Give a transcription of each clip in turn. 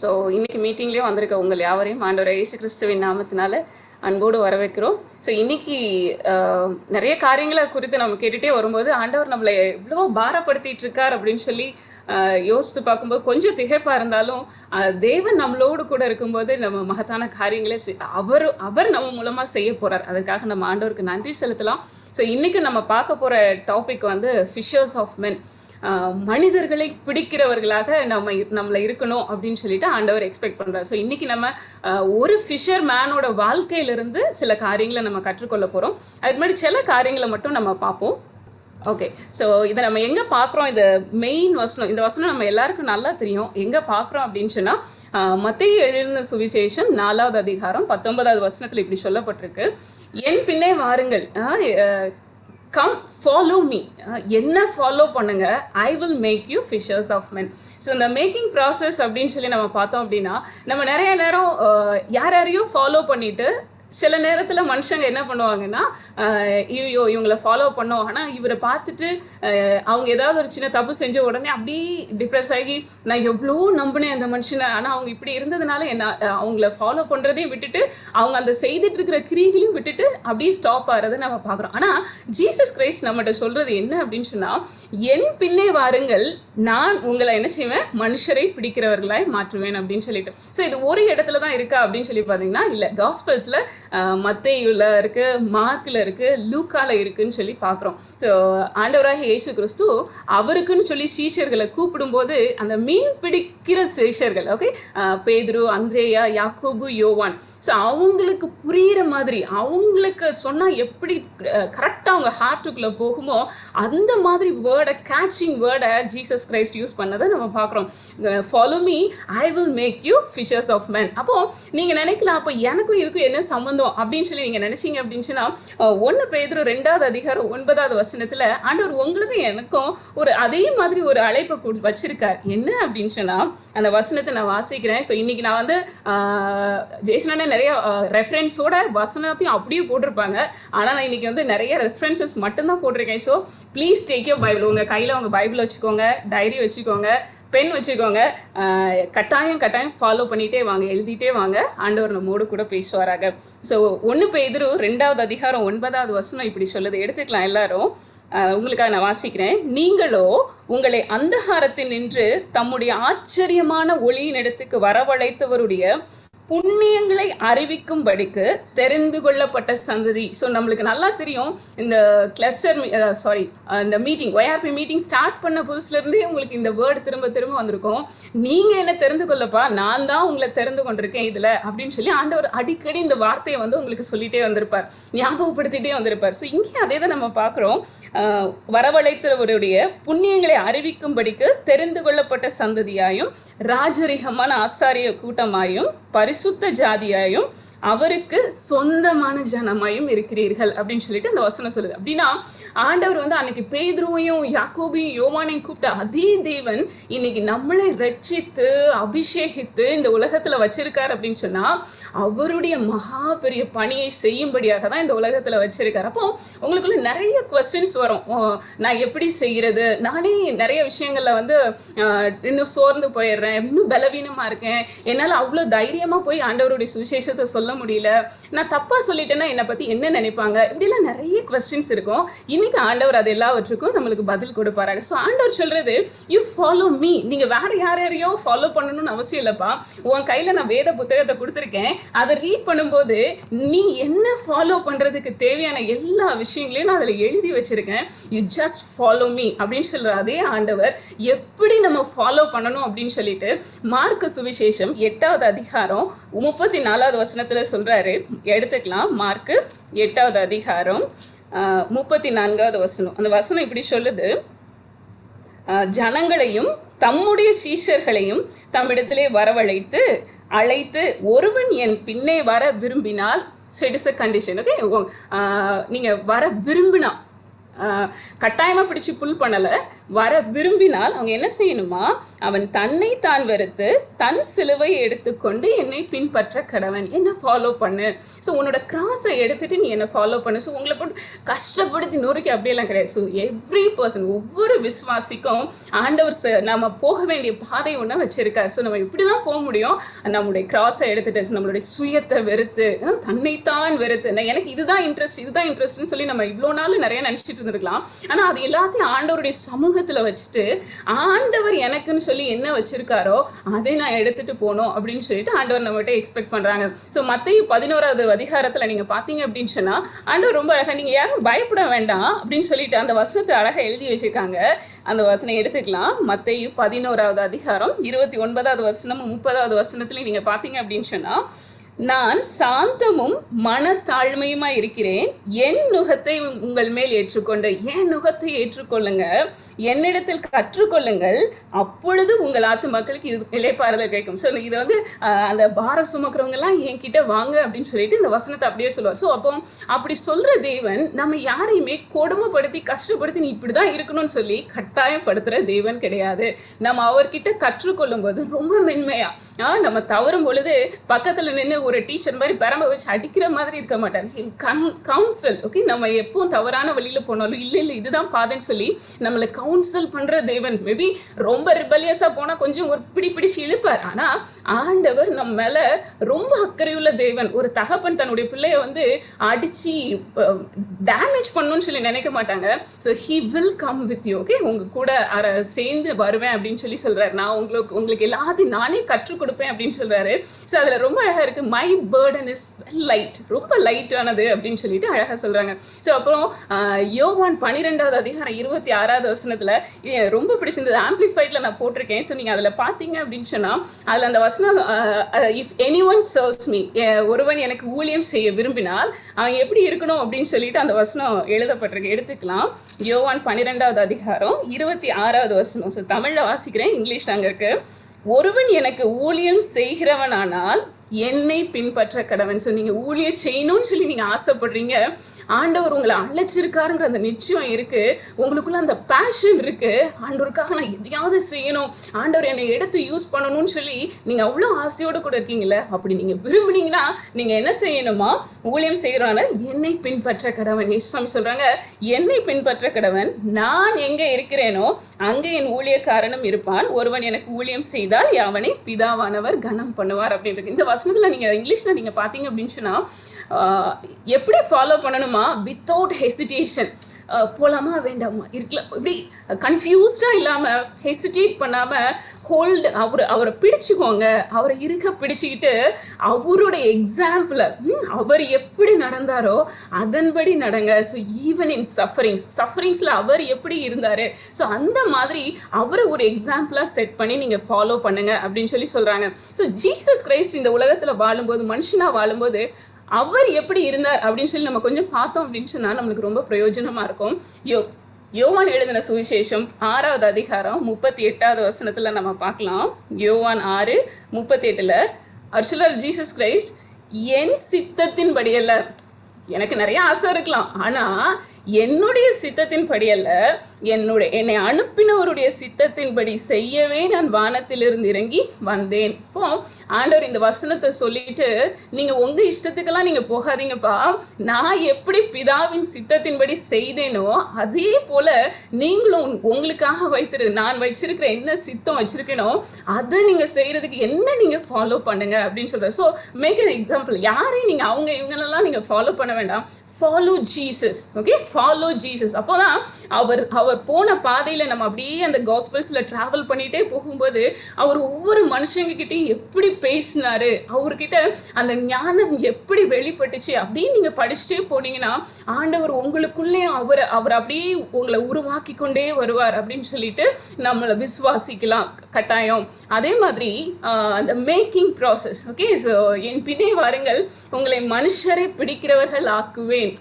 So இன்றைக்கி மீட்டிங்லேயும் வந்திருக்க உங்கள் யாவரையும் ஆண்டவர் இயேசு கிறிஸ்துவின் நாமத்தினால அன்போடு வரவேற்கிறோம். ஸோ இன்றைக்கி நிறைய காரியங்களை குறித்து நம்ம கேட்டுகிட்டே வரும்போது ஆண்டவர் நம்மளை எவ்வளோ பாரப்படுத்திட்டு இருக்கார் அப்படின்னு சொல்லி யோசித்து பார்க்கும்போது கொஞ்சம் திகைப்பாக இருந்தாலும் தேவன் நம்மளோடு கூட இருக்கும்போது நம்ம மகத்தான காரியங்களை அவர் நம்ம மூலமாக செய்ய போகிறார். அதுக்காக நம்ம ஆண்டவருக்கு நன்றி செலுத்தலாம். ஸோ இன்றைக்கி நம்ம பார்க்க போகிற டாபிக் வந்து ஃபிஷர்ஸ் ஆஃப் மென். மனிதர்களை பிடிக்கிறவர்களாக நம்மளை இருக்கணும் அப்படின்னு சொல்லிட்டு ஆண்டவர் எக்ஸ்பெக்ட் பண்ணுறார். ஸோ இன்றைக்கி நம்ம ஒரு ஃபிஷர் மேனோட வாழ்க்கையிலிருந்து சில காரியங்களை நம்ம கற்றுக்கொள்ள போகிறோம். அதுக்கு முன்னாடி சில காரியங்களை மட்டும் நம்ம பார்ப்போம். ஓகே, ஸோ இதை நம்ம எங்கே பார்க்குறோம்? இந்த மெயின் வசனம், இந்த வசனம் நம்ம எல்லாருக்கும் நல்லா தெரியும். எங்கே பார்க்குறோம் அப்படின்னு சொன்னால் மத்தேயு எழுதின சுவிசேஷம் 4வது அதிகாரம் 19வது வசனத்தில் இப்படி சொல்லப்பட்டிருக்கு, என் பின்னே வாருங்கள், கம் ஃபாலோ மீ, என்ன ஃபாலோ பண்ணுங்க, I will make you fishers of men. So இந்த மேக்கிங் ப்ராசஸ் அப்படின்னு சொல்லி நம்ம பார்த்தோம் அப்படின்னா நம்ம நிறைய நேரம் யாரையும் ஃபாலோ பண்ணிட்டு சில நேரத்தில் மனுஷங்க என்ன பண்ணுவாங்கன்னா, ஐயோ இவங்களை ஃபாலோ பண்ணோம், ஆனால் இவரை பார்த்துட்டு அவங்க ஏதாவது ஒரு சின்ன தப்பு செஞ்ச உடனே அப்படி டிப்ரெஸ் ஆகி நான் எவ்வளோ நம்பினேன் அந்த மனுஷனை, ஆனால் அவங்க இப்படி இருந்ததுனால என்ன அவங்கள ஃபாலோ பண்ணுறதையும் விட்டுட்டு அவங்க அந்த செய்துட்டு இருக்கிற கிரியைகளையும் விட்டுட்டு அப்படியே ஸ்டாப் ஆகிறத நம்ம பார்க்குறோம். ஆனால் ஜீசஸ் கிரைஸ்ட் நம்மகிட்ட சொல்கிறது என்ன அப்படின்னு சொன்னால், என் பின்னே வாருங்கள், நான் உங்களை என்ன செய்வேன், மனுஷரை பிடிக்கிறவர்களாய் மாற்றுவேன் அப்படின்னு சொல்லிட்டு. ஸோ இது ஒரு இடத்துல தான் இருக்கா அப்படின்னு சொல்லி பார்த்தீங்கன்னா இல்லை, காஸ்பல்ஸில் மத்தேயுல இருக்கு, மார்க்கில் இருக்கு, லூக்கால இருக்குன்னு சொல்லி பார்க்குறோம். ஸோ ஆண்டவராக இயேசு கிறிஸ்து அவருக்குன்னு சொல்லி சீஷர்களை கூப்பிடும்போது அந்த மீன் பிடிக்கிற சீஷர்கள், ஓகே, பேதுரு, அந்திரேயா, யாக்கோபு, யோவான், ஸோ அவங்களுக்கு புரிகிற மாதிரி அவங்களுக்கு சொன்னால் எப்படி கரெக்டாக அவங்க ஹார்ட்டுக்குள்ளே போகுமோ அந்த மாதிரி வேர்டை, கேட்சிங் வேர்டை ஜீசஸ் கிரைஸ்ட் யூஸ் பண்ணதை நம்ம பார்க்குறோம். Follow me, I will make you fishers of men. அப்போது நீங்கள் நினைக்கலாம், அப்போ எனக்கும் இதுக்கும் என்ன சம்மந்தம் அப்படின்னு சொல்லி நீங்கள் நினைச்சீங்க அப்படின்னு சொன்னால் 1 பேதுரு 2வது அதிகாரம் 9வது வசனத்தில் ஆண்டவர் உங்களுக்கும் எனக்கும் ஒரு அதே மாதிரி ஒரு அழைப்பை வச்சிருக்கார். என்ன அப்படின்னு சொன்னால் அந்த வசனத்தை நான் வாசிக்கிறேன். ஸோ இன்னைக்கு நான் வந்து ஜெய்சனானே நிறைய ரெஃபரன்ஸோட வசனத்தையும் அப்படியே போட்டிருப்பாங்க, ஆனால் நான் இன்னைக்கு வந்து நிறைய ரெஃபரன்சஸ் மட்டும்தான் போட்டிருக்கேன். So please take your Bible, உங்கள் கையில் உங்கள் பைபிள் வச்சுக்கோங்க, டைரி வச்சுக்கோங்க, பென் வச்சுக்கோங்க, கட்டாயம் ஃபாலோ பண்ணிகிட்டே வாங்க, எழுதிட்டே வாங்க. ஆண்டவர் நம்மோடு கூட பேசுவாராக. ஸோ 1 பேதுரு 2வது அதிகாரம் 9வது வசனம் இப்படி சொல்லுது, எடுத்துக்கலாம் எல்லாரும். உங்களுக்காக நான் வாசிக்கிறேன். நீங்களோ உங்களை அந்தகாரத்தில் நின்று தம்முடைய ஆச்சரியமான ஒளியின் இடத்துக்கு வரவழைத்தவருடைய புண்ணியங்களை அறிவிக்கும்படிக்கு தெரிந்து கொள்ளப்பட்ட சந்ததி. ஸோ நம்மளுக்கு நல்லா தெரியும், இந்த கிளஸ்டர் இந்த மீட்டிங், ஒய்ஆர்பி மீட்டிங் ஸ்டார்ட் பண்ண புதுசுலேருந்தே உங்களுக்கு இந்த வேர்டு திரும்ப திரும்ப வந்திருக்கும். நீங்கள் என்ன தெரிந்து கொள்ளப்பா, நான் தான் உங்களை தெரிந்து கொண்டிருக்கேன் இதில் அப்படின்னு சொல்லி ஆண்டவர் அடிக்கடி இந்த வார்த்தையை வந்து உங்களுக்கு சொல்லிகிட்டே வந்திருப்பார், ஞாபகப்படுத்திகிட்டே வந்திருப்பார். ஸோ இங்கே அதே தான் நம்ம பார்க்குறோம். வரவழைத்தவருடைய புண்ணியங்களை அறிவிக்கும்படிக்கு தெரிந்து கொள்ளப்பட்ட சந்ததியாயும் ராஜரிகமான ஆசாரிய கூட்டமாயும் பரிசுத்த ஜாதியாயும் அவருக்கு சொந்தமான ஜனமாயும் இருக்கிறீர்கள் அப்படின்னு சொல்லிட்டு அந்த வசனம் சொல்லுது. அப்படின்னா ஆண்டவர் வந்து அன்னைக்கு பேதுருவையும் யாக்கோபையும் யோவானையும் கூப்பிட்ட அதே தேவன் இன்னைக்கு நம்மளை ரட்சித்து அபிஷேகித்து இந்த உலகத்தில் வச்சிருக்கார் அப்படின்னு சொன்னால் அவருடைய மகா பெரிய பணியை செய்யும்படியாக தான் இந்த உலகத்தில் வச்சிருக்கார். அப்போ உங்களுக்குள்ள நிறைய கொஸ்டின்ஸ் வரும், நான் எப்படி செய்கிறது, நானே நிறைய விஷயங்களில் வந்து இன்னும் சோர்ந்து போயிடுறேன், இன்னும் பலவீனமாக இருக்கேன், என்னால் அவ்வளோ தைரியமாக போய் ஆண்டவருடைய சுவிசேஷத்தை சொல்ல முடியல, நான் தப்பாக சொல்லிட்டேன்னா என்னை பற்றி என்ன நினைப்பாங்க, இப்படிலாம் நிறைய கொஸ்டின்ஸ் இருக்கும். இன்னைக்கு ஆண்டவர் அது எல்லாவற்றுக்கும் நம்மளுக்கு பதில் கொடுப்பாராங்க. ஸோ ஆண்டவர் சொல்றது, யூ ஃபாலோ மீ. நீங்கள் வேற யாரையோ ஃபாலோ பண்ணணும்னு அவசியம் இல்லைப்பா. உன் கையில் நான் வேத புத்தகத்தை கொடுத்துருக்கேன், அதை ரீட் பண்ணும்போது நீ என்ன ஃபாலோ பண்ணுறதுக்கு தேவையான எல்லா விஷயங்களையும் நான் அதில் எழுதி வச்சிருக்கேன். யூ ஜஸ்ட் ஃபாலோ மீ அப்படின்னு சொல்கிற அதே ஆண்டவர் எப்படி நம்ம ஃபாலோ பண்ணணும் அப்படின்னு சொல்லிட்டு மார்க்கு சுவிசேஷம் 8வது அதிகாரம் 34வது வசனத்தில் சொல்றாரு. எடுத்துக்கலாம், மார்க்கு 8வது அதிகாரம் 34வது வசனம். அந்த வசனம் இப்படி சொல்லுது, ஜனங்களையும் தம்முடைய சீஷர்களையும் தம்மிடத்திலே வரவழைத்து அழைத்து, ஒருவன் என் பின்னே வர விரும்பினால், so it is a condition, okay, நீங்கள் வர விரும்பினா கட்டாயமாக பிடிச்சி புல் பண்ணலை. வர விரும்பினால் அவங்க என்ன செய்யணுமா, அவன் தன்னை தான் வெறுத்து தன் சிலுவை எடுத்துக்கொண்டு என்னை பின்பற்ற கடவன். என்ன ஃபாலோ பண்ணு. ஸோ உன்னோட கிராஸை எடுத்துகிட்டு நீ என்னை ஃபாலோ பண்ணு. ஸோ உங்களை போட்டு கஷ்டப்படுத்தி நொறுக்கி அப்படியெல்லாம் கிடையாது. ஸோ எவ்ரி பர்சன், ஒவ்வொரு விசுவாசிக்கும் ஆண்டவர் நம்ம போக வேண்டிய பாதை ஒன்று வச்சிருக்காரு. ஸோ நம்ம இப்படி தான் போக முடியும். நம்மளுடைய கிராஸை எடுத்துகிட்டு நம்மளுடைய சுயத்தை வெறுத்து தன்னைத்தான் வெறுத்து எனக்கு இதுதான் இன்ட்ரெஸ்ட்னு சொல்லி நம்ம இவ்வளோ நாள் நிறைய நினச்சிட்டு இருந்திருக்கலாம். ஆனால் அது எல்லாத்தையும் ஆண்டவருடைய சமூகத்தில் வச்சுட்டு ஆண்டவர் எனக்குன்னு சொல்லி என்ன வச்சிருக்காரோ அதை நான் எடுத்துட்டு போனோம் அப்படின்னு சொல்லிட்டு ஆண்டவர் நம்மகிட்ட எக்ஸ்பெக்ட் பண்றாங்க. ஸோ மத்தேயு 11வது அதிகாரத்தில் நீங்க பார்த்தீங்க அப்படின்னு சொன்னா ஆண்டவர் ரொம்ப அழகா, நீங்க யாரும் பயப்பட வேண்டாம் அப்படின்னு சொல்லிட்டு அந்த வசனத்தை அழகா எழுதி வச்சிருக்காங்க. அந்த வசனம் எடுத்துக்கலாம். மத்தேயு 11வது அதிகாரம் 29வது வசனமும் 30வது வசனத்துலையும் நீங்க பார்த்தீங்க அப்படின்னு சொன்னா, நான் சாந்தமும் மனத்தாழ்மையுமா இருக்கிறேன், என் நுகத்தை உங்கள் மேல் ஏற்றுக்கொண்டு, என் நுகத்தை ஏற்றுக்கொள்ளுங்க, என்னிடத்தில் கற்றுக்கொள்ளுங்கள், அப்பொழுது உங்கள் ஆத்துமாக்களுக்கு இளைப்பாறுதல் கிடைக்கும். ஸோ இதை அந்த பாரம் சுமக்கிறவங்கெல்லாம் என்கிட்ட வாங்க அப்படின்னு சொல்லிட்டு இந்த வசனத்தை அப்படியே சொல்லுவார். ஸோ அப்போ அப்படி சொல்கிற தேவன் நம்ம யாரையுமே கொடுமைப்படுத்தி கஷ்டப்படுத்தி நீ இப்படி தான் இருக்கணும்னு சொல்லி கட்டாயப்படுத்துகிற தேவன் கிடையாது. நம்ம அவர்கிட்ட கற்றுக்கொள்ளும் போது ரொம்ப மென்மையாக நம்ம தவறும் பொழுது பக்கத்தில் நின்று ஒரு டீச்சர் மாதிரி பெரம்ப வச்சு அடிக்கிற மாதிரி இருக்க மாட்டார். கவுன்சில். ஓகே, நம்ம எப்பவும் தவறான வழியில் போனாலும் இல்லை இதுதான் பாதைன்னு சொல்லி நம்மளை கவுன்சில் பண்ணுற தேவன். மேபி ரொம்ப ரிபலியஸாக போனால் கொஞ்சம் ஒரு பிடிச்சு இழுப்பார். ஆனால் ஆண்டவர் நம்ம மேலே ரொம்ப அக்கறையுள்ள தேவன். ஒரு தகப்பன் தன்னுடைய பிள்ளைய அடித்து டேமேஜ் பண்ணணும்னு சொல்லி நினைக்க மாட்டாங்க. So he will come with you. Okay, உங்கள் கூட சேர்ந்து வருவேன் அப்படின்னு சொல்லி சொல்கிறார். நான் உங்களுக்கு எல்லாத்தையும் நானே கற்றுக் கொடுப்பேன் அப்படின்னு சொல்கிறாரு. ஸோ அதில் ரொம்ப அழகாக இருக்குது. மை பர்டன் இஸ் லைட், ரொம்ப லைட்டானது அப்படின்னு சொல்லிட்டு அழகாக சொல்கிறாங்க. ஸோ அப்புறம் யோவான் 12வது அதிகாரம் 26வது வசனத்தில் ரொம்ப பிடிச்சிருந்தது. ஆம்பிளிஃபைடில் நான் போட்டிருக்கேன். ஸோ நீங்கள் அதில் பார்த்தீங்க அப்படின்னு சொன்னால் அதில் அந்த வசனம், if any one serves me, ஒருவன் எனக்கு ஊழியம் செய்ய விரும்பினால் அவன் எப்படி இருக்கணும் அப்படின்னு சொல்லிட்டு அந்த வசனம் எழுதப்பட்டிருக்கு. எடுத்துக்கலாம். யோவான் 12வது அதிகாரம் 26வது வசனம். ஸோ தமிழில் வாசிக்கிறேன், இங்கிலீஷ் அங்கே இருக்கு. ஒருவன் எனக்கு ஊழியம் செய்கிறவனானால் என்னை பின்பற்ற கடவன். ஸோ நீங்கள் ஊழியம் செய்யணும்னு சொல்லி நீங்கள் ஆசைப்படுறீங்க, ஆண்டவர் உங்களை அழைச்சிருக்காருங்கிற அந்த நிச்சயம் இருக்குது, உங்களுக்குள்ள அந்த பேஷன் இருக்குது, ஆண்டவருக்காக நான் எதையாவது செய்யணும், ஆண்டவர் என்னை எடுத்து யூஸ் பண்ணணும்னு சொல்லி நீங்கள் அவ்வளோ ஆசையோடு கூட இருக்கீங்களே, அப்படி நீங்கள் விரும்புனீங்கன்னா நீங்கள் என்ன செய்யணுமா, ஊழியம் செய்கிறான என்னை பின்பற்ற கடவன். இயேசுசாமி சொல்கிறாங்க, என்னை பின்பற்ற கடவன், நான் எங்கே இருக்கிறேனோ அங்கே என் ஊழியக்காரனும் இருப்பான், ஒருவன் எனக்கு ஊழியம் செய்தால் அவனை பிதாவானவர் கனம் பண்ணுவார் அப்படின்றது. இந்த வசனத்தில் நீங்கள் இங்கிலீஷில் நீங்கள் பார்த்தீங்க அப்படின்னு சொன்னால் எப்படி ஃபாலோ பண்ணணுமா, வித்தவுட் ஹெசிடேஷன், போகலாமா வேண்டாமா இருக்கலாம், இப்படி கன்ஃபியூஸ்டாக இல்லாமல் ஹெசிடேட் பண்ணாமல் ஹோல்டு அவரை பிடிச்சிக்கோங்க, அவரை இருக்க பிடிச்சிக்கிட்டு அவருடைய எக்ஸாம்பிளை அவர் எப்படி நடந்தாரோ அதன்படி நடங்க. ஸோ ஈவன் இன் சஃபரிங்ஸில் அவர் எப்படி இருந்தார், ஸோ அந்த மாதிரி அவரை ஒரு எக்ஸாம்பிளாக செட் பண்ணி நீங்கள் ஃபாலோ பண்ணுங்க அப்படின்னு சொல்லி சொல்கிறாங்க. ஸோ ஜீசஸ் கிரைஸ்ட் இந்த உலகத்தில் வாழும்போது, மனுஷனாக வாழும்போது அவர் எப்படி இருந்தார் அப்படின்னு சொல்லி நம்ம கொஞ்சம் பார்த்தோம் அப்படின்னு சொன்னால் நம்மளுக்கு ரொம்ப பிரயோஜனமாக இருக்கும். யோவான் எழுதின சுவிசேஷம் 6வது அதிகாரம் 38வது வசனத்தில் நம்ம பார்க்கலாம். யோவான் 6:38 அவர் சொல்றார், ஜீசஸ் கிரைஸ்ட், என் சித்தத்தின்படியல்ல, எனக்கு நிறைய ஆசை இருக்கலாம், ஆனால் என்னுடைய சித்தத்தின்படி அல்ல, என்னை அனுப்பினவருடைய சித்தத்தின்படி செய்யவே நான் வானத்திலிருந்து இறங்கி வந்தேன். இப்போ ஆண்டவர் இந்த வசனத்தை சொல்லிட்டு, நீங்கள் உங்கள் இஷ்டத்துக்கெல்லாம் நீங்கள் போகாதீங்கப்பா, நான் எப்படி பிதாவின் சித்தத்தின்படி செய்தேனோ அதே போல் நீங்களும் உங்களுக்காக நான் வச்சிருக்கிற என்ன சித்தம் வச்சிருக்கேனோ அதை நீங்கள் செய்கிறதுக்கு என்ன நீங்கள் ஃபாலோ பண்ணுங்க அப்படின்னு சொல்கிறேன். So make an example. யாரையும் நீங்கள் அவங்க இவங்களெல்லாம் நீங்கள் ஃபாலோ பண்ண வேண்டாம், follow Jesus. Okay, follow Jesus. அப்போ தான் அவர் போன பாதையில் நம்ம அப்படியே அந்த காஸ்பல்ஸில் ட்ராவல் பண்ணிகிட்டே போகும்போது அவர் ஒவ்வொரு மனுஷங்கக்கிட்டையும் எப்படி பேசினார், அவர்கிட்ட அந்த ஞானம் எப்படி வெளிப்பட்டுச்சு அப்படின்னு நீங்கள் படிச்சுட்டே போனீங்கன்னா ஆண்டவர் உங்களுக்குள்ளே அவர் அப்படியே உங்களை உருவாக்கி கொண்டே வருவார் அப்படின்னு சொல்லிட்டு நம்மளை விசுவாசிக்கலாம் கட்டாயம். அதே மாதிரி அந்த மேக்கிங் ப்ராசஸ். ஓகே, ஸோ என் பின்னே வாருங்கள், உங்களை மனுஷரை பிடிக்கிறவர்கள் ஆக்குவேன்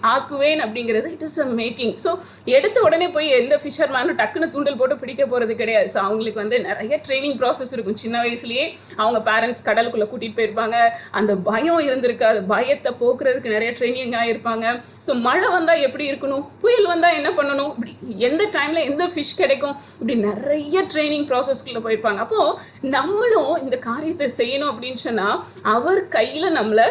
அப்படிங்கிறது it is a making. So எடுத்த உடனே போய் எந்த ஃபிஷர்மேனும் டக்குன்னு தூண்டல் போட்டு பிடிக்க போகிறது கிடையாது. ஸோ அவங்களுக்கு வந்து நிறைய ட்ரைனிங் ப்ராசஸ் இருக்கும். சின்ன வயசுலேயே அவங்க பேரண்ட்ஸ் கடலுக்குள்ளே கூட்டிகிட்டு போயிருப்பாங்க. அந்த பயம் இருந்திருக்காது, பயத்தை போக்குறதுக்கு நிறைய ட்ரைனிங் ஆகிருப்பாங்க. ஸோ மழை வந்தால் எப்படி இருக்கணும், புயல் வந்தால் என்ன பண்ணணும், இப்படி எந்த டைமில் எந்த ஃபிஷ் கிடைக்கும், இப்படி நிறைய ட்ரைனிங் ப்ராசஸ்க்குள்ளே போயிருப்பாங்க. அப்போது நம்மளும் இந்த காரியத்தை செய்யணும் அப்படின்னு சொன்னால் அவர் கையில் நம்மளை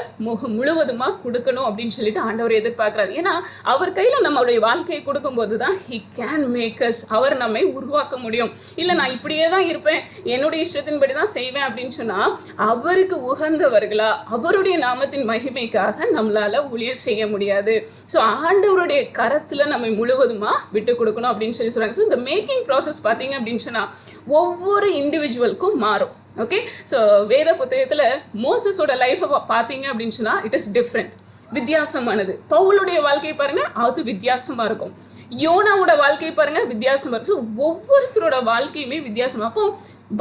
முழுவதுமாக கொடுக்கணும் அப்படின்னு சொல்லிட்டு ஆண்டவர் எதிர்பார்க்குறாரு. ஏன்னா அவர் கையில் நம்மளுடைய வாழ்க்கையை கொடுக்கும்போது தான் ஹி கேன் மேக் அஸ், அவர் நம்மை உருவாக்க முடியும். இல்லை நான் இப்படியே தான் இருப்பேன், என்னுடைய இஷ்டத்தின்படி தான் செய்வேன் அப்படின்னு சொன்னால் அவருக்கு உகந்தவர்களா அவருடைய நாமத்தின் மகிமைக்காக நம்மளால் ஊழியர் செய்ய முடியாது. ஸோ ஆண்டவருடைய கரத்தில் நம்மை முழுவதுமாக விட்டு கொடுக்கணும் அப்படின்னு சொல்லி சொல்கிறாங்க. ஸோ இந்த மேக்கிங் ப்ராசஸ் பார்த்தீங்க அப்படின்னு சொன்னால் ஒவ்வொரு இண்டிவிஜுவலுக்கும் மாறும். ஓகே, ஸோ வேத புத்தகத்தில் மோசஸோட லைஃப்பை பார்த்தீங்க அப்படின்னு சொன்னால் இட் இஸ் டிஃப்ரெண்ட், வித்தியாசமானது. பவுலுடைய வாழ்க்கை பாருங்கள், அது வித்தியாசமாக இருக்கும். யோனாவோட வாழ்க்கை பாருங்கள், வித்தியாசமாக இருக்கும். ஸோ ஒவ்வொருத்தரோட வாழ்க்கையுமே வித்தியாசமாக. அப்போ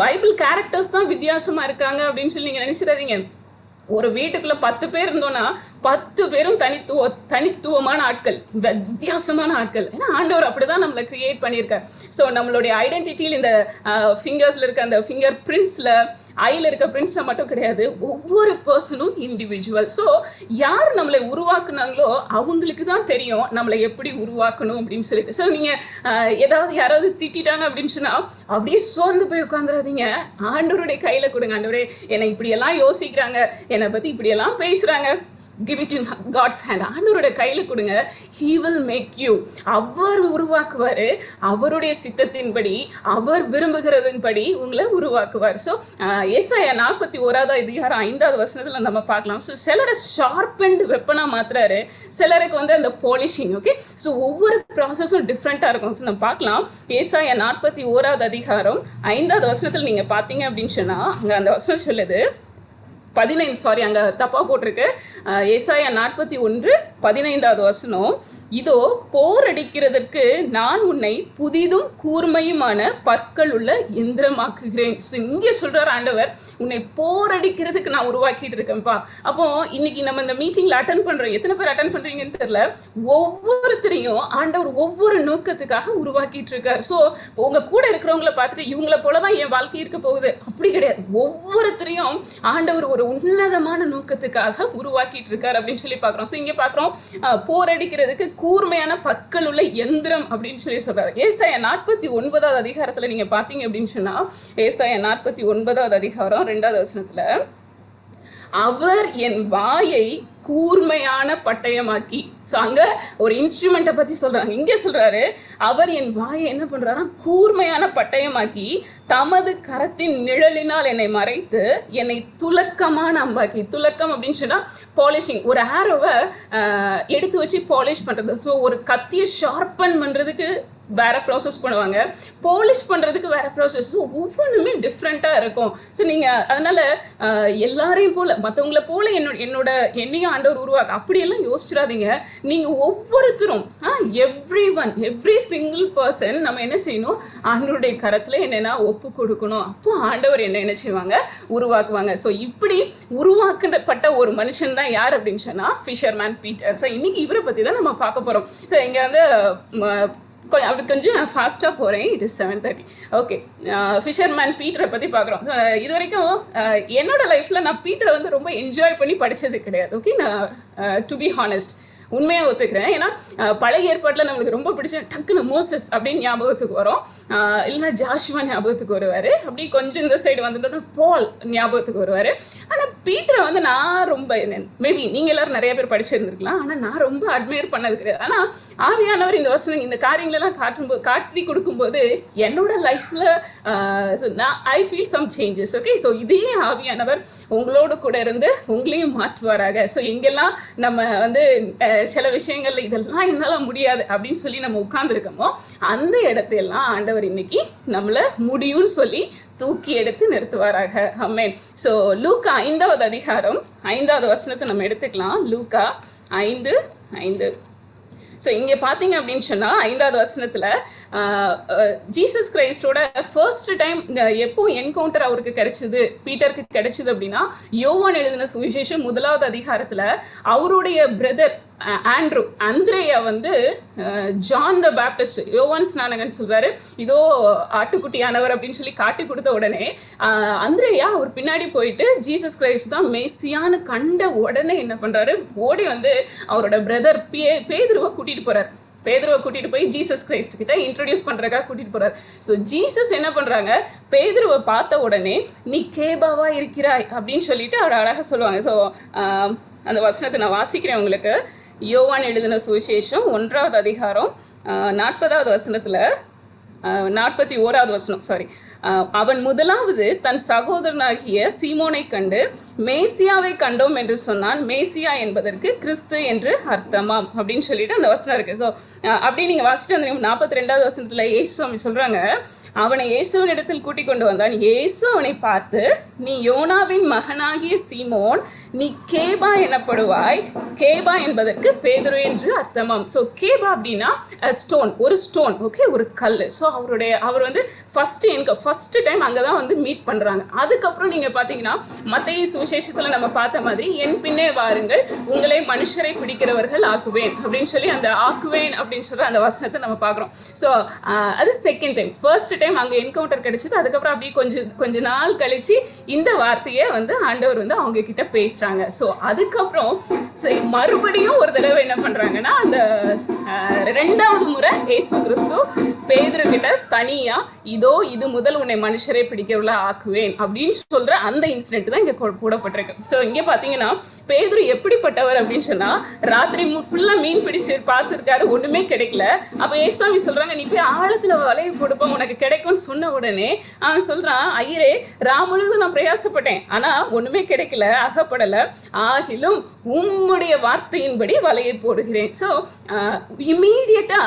பைபிள் கேரக்டர்ஸ் தான் வித்தியாசமாக இருக்காங்க அப்படின்னு சொல்லி நீங்கள் நினச்சிடாதீங்க. ஒரு வீட்டுக்குள்ளே 10 பேர் இருந்தோன்னா 10 பேரும் தனித்துவமான ஆட்கள், வித்தியாசமான ஆட்கள். ஏன்னா ஆண்டவர் அப்படி தான் நம்மளை கிரியேட் பண்ணியிருக்கார். ஸோ நம்மளுடைய ஐடென்டிட்டியில் இந்த ஃபிங்கர்ஸில் இருக்க அந்த ஃபிங்கர் பிரிண்ட்ஸில் ஐயில் இருக்க பிரிண்ட்ஸில் மட்டும் கிடையாது, ஒவ்வொரு பர்சனும் இண்டிவிஜுவல். ஸோ யார் நம்மளை உருவாக்குனாங்களோ அவங்களுக்கு தான் தெரியும் நம்மளை எப்படி உருவாக்கணும் அப்படின்னு சொல்லிட்டு. ஸோ நீங்கள் யாராவது திட்டாங்க அப்படின்னு சொன்னால் அப்படியே சோர்ந்து போய் உட்காந்துடாதீங்க, ஆண்டவருடைய கையில் கொடுங்க. ஆண்டவரே என்னை இப்படியெல்லாம் யோசிக்கிறாங்க, என்னை பற்றி இப்படியெல்லாம் பேசுகிறாங்க, give it in God's hand. ஆண்டவருடைய கையில் கொடுங்க, ஹீ வில் மேக் யூ. அவர் உருவாக்குவார், அவருடைய சித்தத்தின்படி அவர் விரும்புகிறதின்படி உங்களை உருவாக்குவார். ஸோ ஏசாயா 41:5 நம்ம பார்க்கலாம். ஸோ சிலரை ஷார்பண்ட் வெப்பனாக மாத்துறாரு, சிலருக்கு வந்து அந்த பாலிஷிங். ஓகே, ஸோ ஒவ்வொரு ப்ராசஸும் டிஃப்ரெண்ட்டாக இருக்கும். ஸோ நம்ம பார்க்கலாம். ஏசாயா 41:5 நீங்கள் பார்த்தீங்க அப்படின்னு சொன்னால் அங்கே அந்த வசனம் சொல்லுது 15, அங்கே தப்பாக போட்டிருக்கு. ஏசாயா 41:15 இதோ போர் அடிக்கிறதற்கு நான் உன்னை புதிதும் கூர்மையுமான பற்கள் உள்ள எந்திரமாக்குகிறேன். ஸோ இங்கே சொல்கிறார் ஆண்டவர், உன்னை போர் அடிக்கிறதுக்கு நான் உருவாக்கிட்டு இருக்கேன்ப்பா. அப்போ இன்னைக்கு நம்ம இந்த மீட்டிங்கில் அட்டன் பண்ணுறோம், எத்தனை பேர் அட்டன் பண்ணுறீங்கன்னு தெரியல, ஒவ்வொருத்தரையும் ஆண்டவர் ஒவ்வொரு நோக்கத்துக்காக உருவாக்கிட்டு இருக்கார். ஸோ உங்கள் கூட இருக்கிறவங்கள பார்த்துட்டு இவங்களை போல தான் என் வாழ்க்கை இருக்க போகுது அப்படி கிடையாது. ஒவ்வொருத்தரையும் ஆண்டவர் ஒரு உன்னதமான நோக்கத்துக்காக உருவாக்கிட்டு இருக்கார் அப்படின்னு சொல்லி பார்க்குறோம். ஸோ இங்கே பார்க்குறோம் போர் அடிக்கிறதுக்கு கூர்மையான பற்கள் உள்ள எந்திரம் அப்படின்னு சொல்லி சொல்றாரு. ஏசாயா 49 நீங்க பாத்தீங்க அப்படின்னு சொன்னா, ஏசாயா 49 2 அவர் என் வாயை கூர்மையான பட்டயமாக்கி. ஸோ அங்கே ஒரு இன்ஸ்ட்ருமெண்ட்டை பற்றி சொல்கிறாங்க. இங்கே சொல்கிறாரு, அவர் என் வாயை என்ன பண்ணுறாரா, கூர்மையான பட்டயமாக்கி தமது கரத்தின் நிழலினால் என்னை மறைத்து என்னை துலக்கமான அம்பாக்கி. துலக்கம் அப்படின்னு சொன்னால் பாலிஷிங், ஒரு ஆரோவை எடுத்து வச்சு பாலிஷ் பண்ணுறது. ஸோ ஒரு கத்தியை ஷார்பன் பண்ணுறதுக்கு வேறு ப்ராசஸ் பண்ணுவாங்க, பாலிஷ் பண்ணுறதுக்கு வேறு ப்ராசஸ். ஸோ ஒவ்வொன்றுமே டிஃப்ரெண்ட்டாக இருக்கும். ஸோ நீங்கள் அதனால் எல்லாரையும் போல் மற்றவங்கள போல் என்னையும் ஆண்டவர் உருவாக்க அப்படியெல்லாம் யோசிச்சிடாதீங்க. நீங்கள் ஒவ்வொருத்தரும் எவ்ரி சிங்கிள் பர்சன் நம்ம என்ன செய்யணும், ஆண்டவருடைய கரத்தில் என்னென்னா ஒப்பு கொடுக்கணும். அப்போ ஆண்டவர் என்ன செய்வாங்க, உருவாக்குவாங்க. ஸோ இப்படி உருவாக்கப்பட்ட ஒரு மனுஷன் தான் யார் அப்படின்னு சொன்னால் ஃபிஷர்மேன் பீட்டர். ஸோ இன்றைக்கி இவரை பற்றி தான் நம்ம பார்க்க போகிறோம். ஸோ இங்கே வந்து கொஞ்சம் நான் ஃபாஸ்ட்டாக போகிறேன், இட் இஸ் 7:30. ஓகே, ஃபிஷர்மேன் பீட்டரை பற்றி பார்க்குறோம். இது வரைக்கும் என்னோடய லைஃப்பில் நான் பீட்டரை வந்து ரொம்ப என்ஜாய் பண்ணி படித்தது கிடையாது. ஓகே, நான் டு பி ஹானஸ்ட் உண்மையாக ஒத்துக்கிறேன். ஏன்னா பழைய ஏற்பாட்டில் நம்மளுக்கு ரொம்ப பிடிச்ச டக்குன்னு மோசஸ் அப்படின்னு ஞாபகத்துக்கு வரும், இல்லைன்னா ஜாஷுவா ஞாபகத்துக்கு வருவார். அப்படி கொஞ்சம் இந்த சைடு வந்துட்டோன்னா பால் ஞாபகத்துக்கு வருவார். ஆனால் பீட்டரை வந்து நான் ரொம்ப, மேபி நீங்கள் எல்லோரும் நிறைய பேர் படிச்சிருந்துருக்கலாம், ஆனால் நான் ரொம்ப அட்மையர் பண்ணது கிடையாது. ஆனால் ஆவியானவர் இந்த வசனம் இந்த காரியங்களெல்லாம் காட்டி கொடுக்கும்போது என்னோட லைஃப்பில் I feel some changes. Okay, so இதே ஆவியானவர் உங்களோடு கூட இருந்து உங்களையும் மாற்றுவாராக. ஸோ எங்கெல்லாம் நம்ம வந்து சில விஷயங்கள்ல இதெல்லாம் என்னால் முடியாது அப்படின்னு சொல்லி நம்ம உட்கார்ந்துருக்கோமோ அந்த இடத்தையெல்லாம் ஆண்டவர் இன்னைக்கு நம்மளை முடியும்னு சொல்லி தூக்கி எடுத்து நிறுத்துவாராக. ஆமென். ஸோ லூக்கா 5:5 நம்ம எடுத்துக்கலாம். லூக்கா 5:5. ஸோ இங்கே பார்த்தீங்க அப்படின்னு சொன்னால் 5வது வசனத்தில் ஜீசஸ் கிரைஸ்டோட ஃபர்ஸ்ட் டைம் எப்போ என்கவுண்டர் அவருக்கு கிடைச்சிது, பீட்டருக்கு கிடைச்சிது அப்படின்னா யோவான் எழுதின சுவிசேஷம் 1வது அதிகாரத்தில் அவருடைய பிரதர் ஆண்ட்ரூ அந்திரேயா வந்து ஜான் த பேப்டிஸ்ட் யோவான் ஸ்நானகன் சொல்வாரு, இதோ ஆட்டுக்குட்டியானவர் அப்படின்னு சொல்லி காட்டி கொடுத்த உடனே அந்திரேயா அவர் பின்னாடி போயிட்டு ஜீசஸ் கிரைஸ்ட் தான் மேசியான்னு கண்ட உடனே என்ன பண்றாரு, ஓடி வந்து அவரோட பிரதர் பேதுருவை கூட்டிட்டு போறாரு. பேதுருவை கூட்டிட்டு போய் ஜீசஸ் கிரைஸ்ட் கிட்ட இன்ட்ரடியூஸ் பண்றதுக்காக கூட்டிட்டு போறாரு. ஸோ ஜீசஸ் என்ன பண்றாங்க, பேதுருவை பார்த்த உடனே நீ கேபாவா இருக்கிறாய் அப்படின்னு சொல்லிட்டு அவர் அழகாக சொல்லுவாங்க. ஸோ அந்த வசனத்தை நான் வாசிக்கிறேன் உங்களுக்கு. யோவான் எழுதின சுவிசேஷம் 1வது அதிகாரம் 40வது வசனத்தில் 41வது வசனம் சாரி, அவன் முதலாவது தன் சகோதரனாகிய சீமோனை கண்டு மேசியாவை கண்டோம் என்று சொன்னான். மேசியா என்பதற்கு கிறிஸ்து என்று அர்த்தமாம் அப்படின்னு சொல்லிட்டு அந்த வசனம் இருக்கு. ஸோ அப்படி நீங்கள் வாசிட்டு அந்த 42வது வசனத்தில் இயேசு சுவாமி சொல்கிறாங்க, அவனை இயேசுவின் இடத்தில் கூட்டிக் கொண்டு வந்தான். இயேசு அவனை பார்த்து, நீ யோனாவின் மகனாகிய சீமோன், நீ கேபா எனப்படுவாய். கேபா என்பதற்கு பேதுரு என்று அர்த்தமாம். ஸோ கேபா அப்படின்னா ஸ்டோன், ஒரு ஸ்டோன், ஓகே, ஒரு கல். ஸோ அவர் வந்து ஃபர்ஸ்ட் டைம் அங்கே தான் வந்து மீட் பண்ணுறாங்க. அதுக்கப்புறம் நீங்கள் பார்த்தீங்கன்னா மத்தேயு சுவிசேஷத்தில் நம்ம பார்த்த மாதிரி என் பின்னே வாருங்கள் உங்களை மனுஷரை பிடிக்கிறவர்கள் ஆக்குவேன் அப்படின்னு சொல்லி அந்த ஆக்குவேன் அப்படின்னு சொல்கிற அந்த வசனத்தை நம்ம பார்க்குறோம். ஸோ அது செகண்ட் டைம். ஃபர்ஸ்ட் டைம் அங்கே என்கவுண்டர் கிடைச்சிது. அதுக்கப்புறம் அப்படியே கொஞ்ச நாள் கழிச்சு இந்த வார்த்தையை வந்து ஆண்டவர் வந்து அவங்க கிட்ட பேசுறாங்க. ஸோ அதுக்கப்புறம் மறுபடியும் ஒரு தடவை என்ன பண்றாங்கன்னா, அந்த 2வது முறை இயேசு கிறிஸ்து பேதுரு கிட்ட தனியா, இதோ இது முதல் உன்னை மனுஷரை பிடிக்கிறவள ஆக்குவேன் அப்படின்னு சொல்ற அந்த இன்சிடென்ட் தான் இங்க போடப்பட்டிருக்கு. ஸோ இங்க பாத்தீங்கன்னா பேதுரு எப்படிப்பட்டவர் அப்படின்னு சொன்னா, ராத்திரி ஃபுல்லா மீன் பிடிச்சு பார்த்துருக்காரு, ஒண்ணுமே கிடைக்கல. அப்ப இயேசுவாமி சொல்றாங்க, நீ போய் ஆழத்துல வலையை கொடுப்போம் உனக்கு கிடைக்கும்னு சொன்ன உடனே அவன் சொல்றான், ஐயரே முழுவதும் நான் பிரயாசப்பட்டேன், ஆனா ஒண்ணுமே கிடைக்கல, அகப்படல, ஆகிலும் உம்முடைய வார்த்தையின்படி வலையை போடுகிறேன். ஸோ இம்மீடியட்டா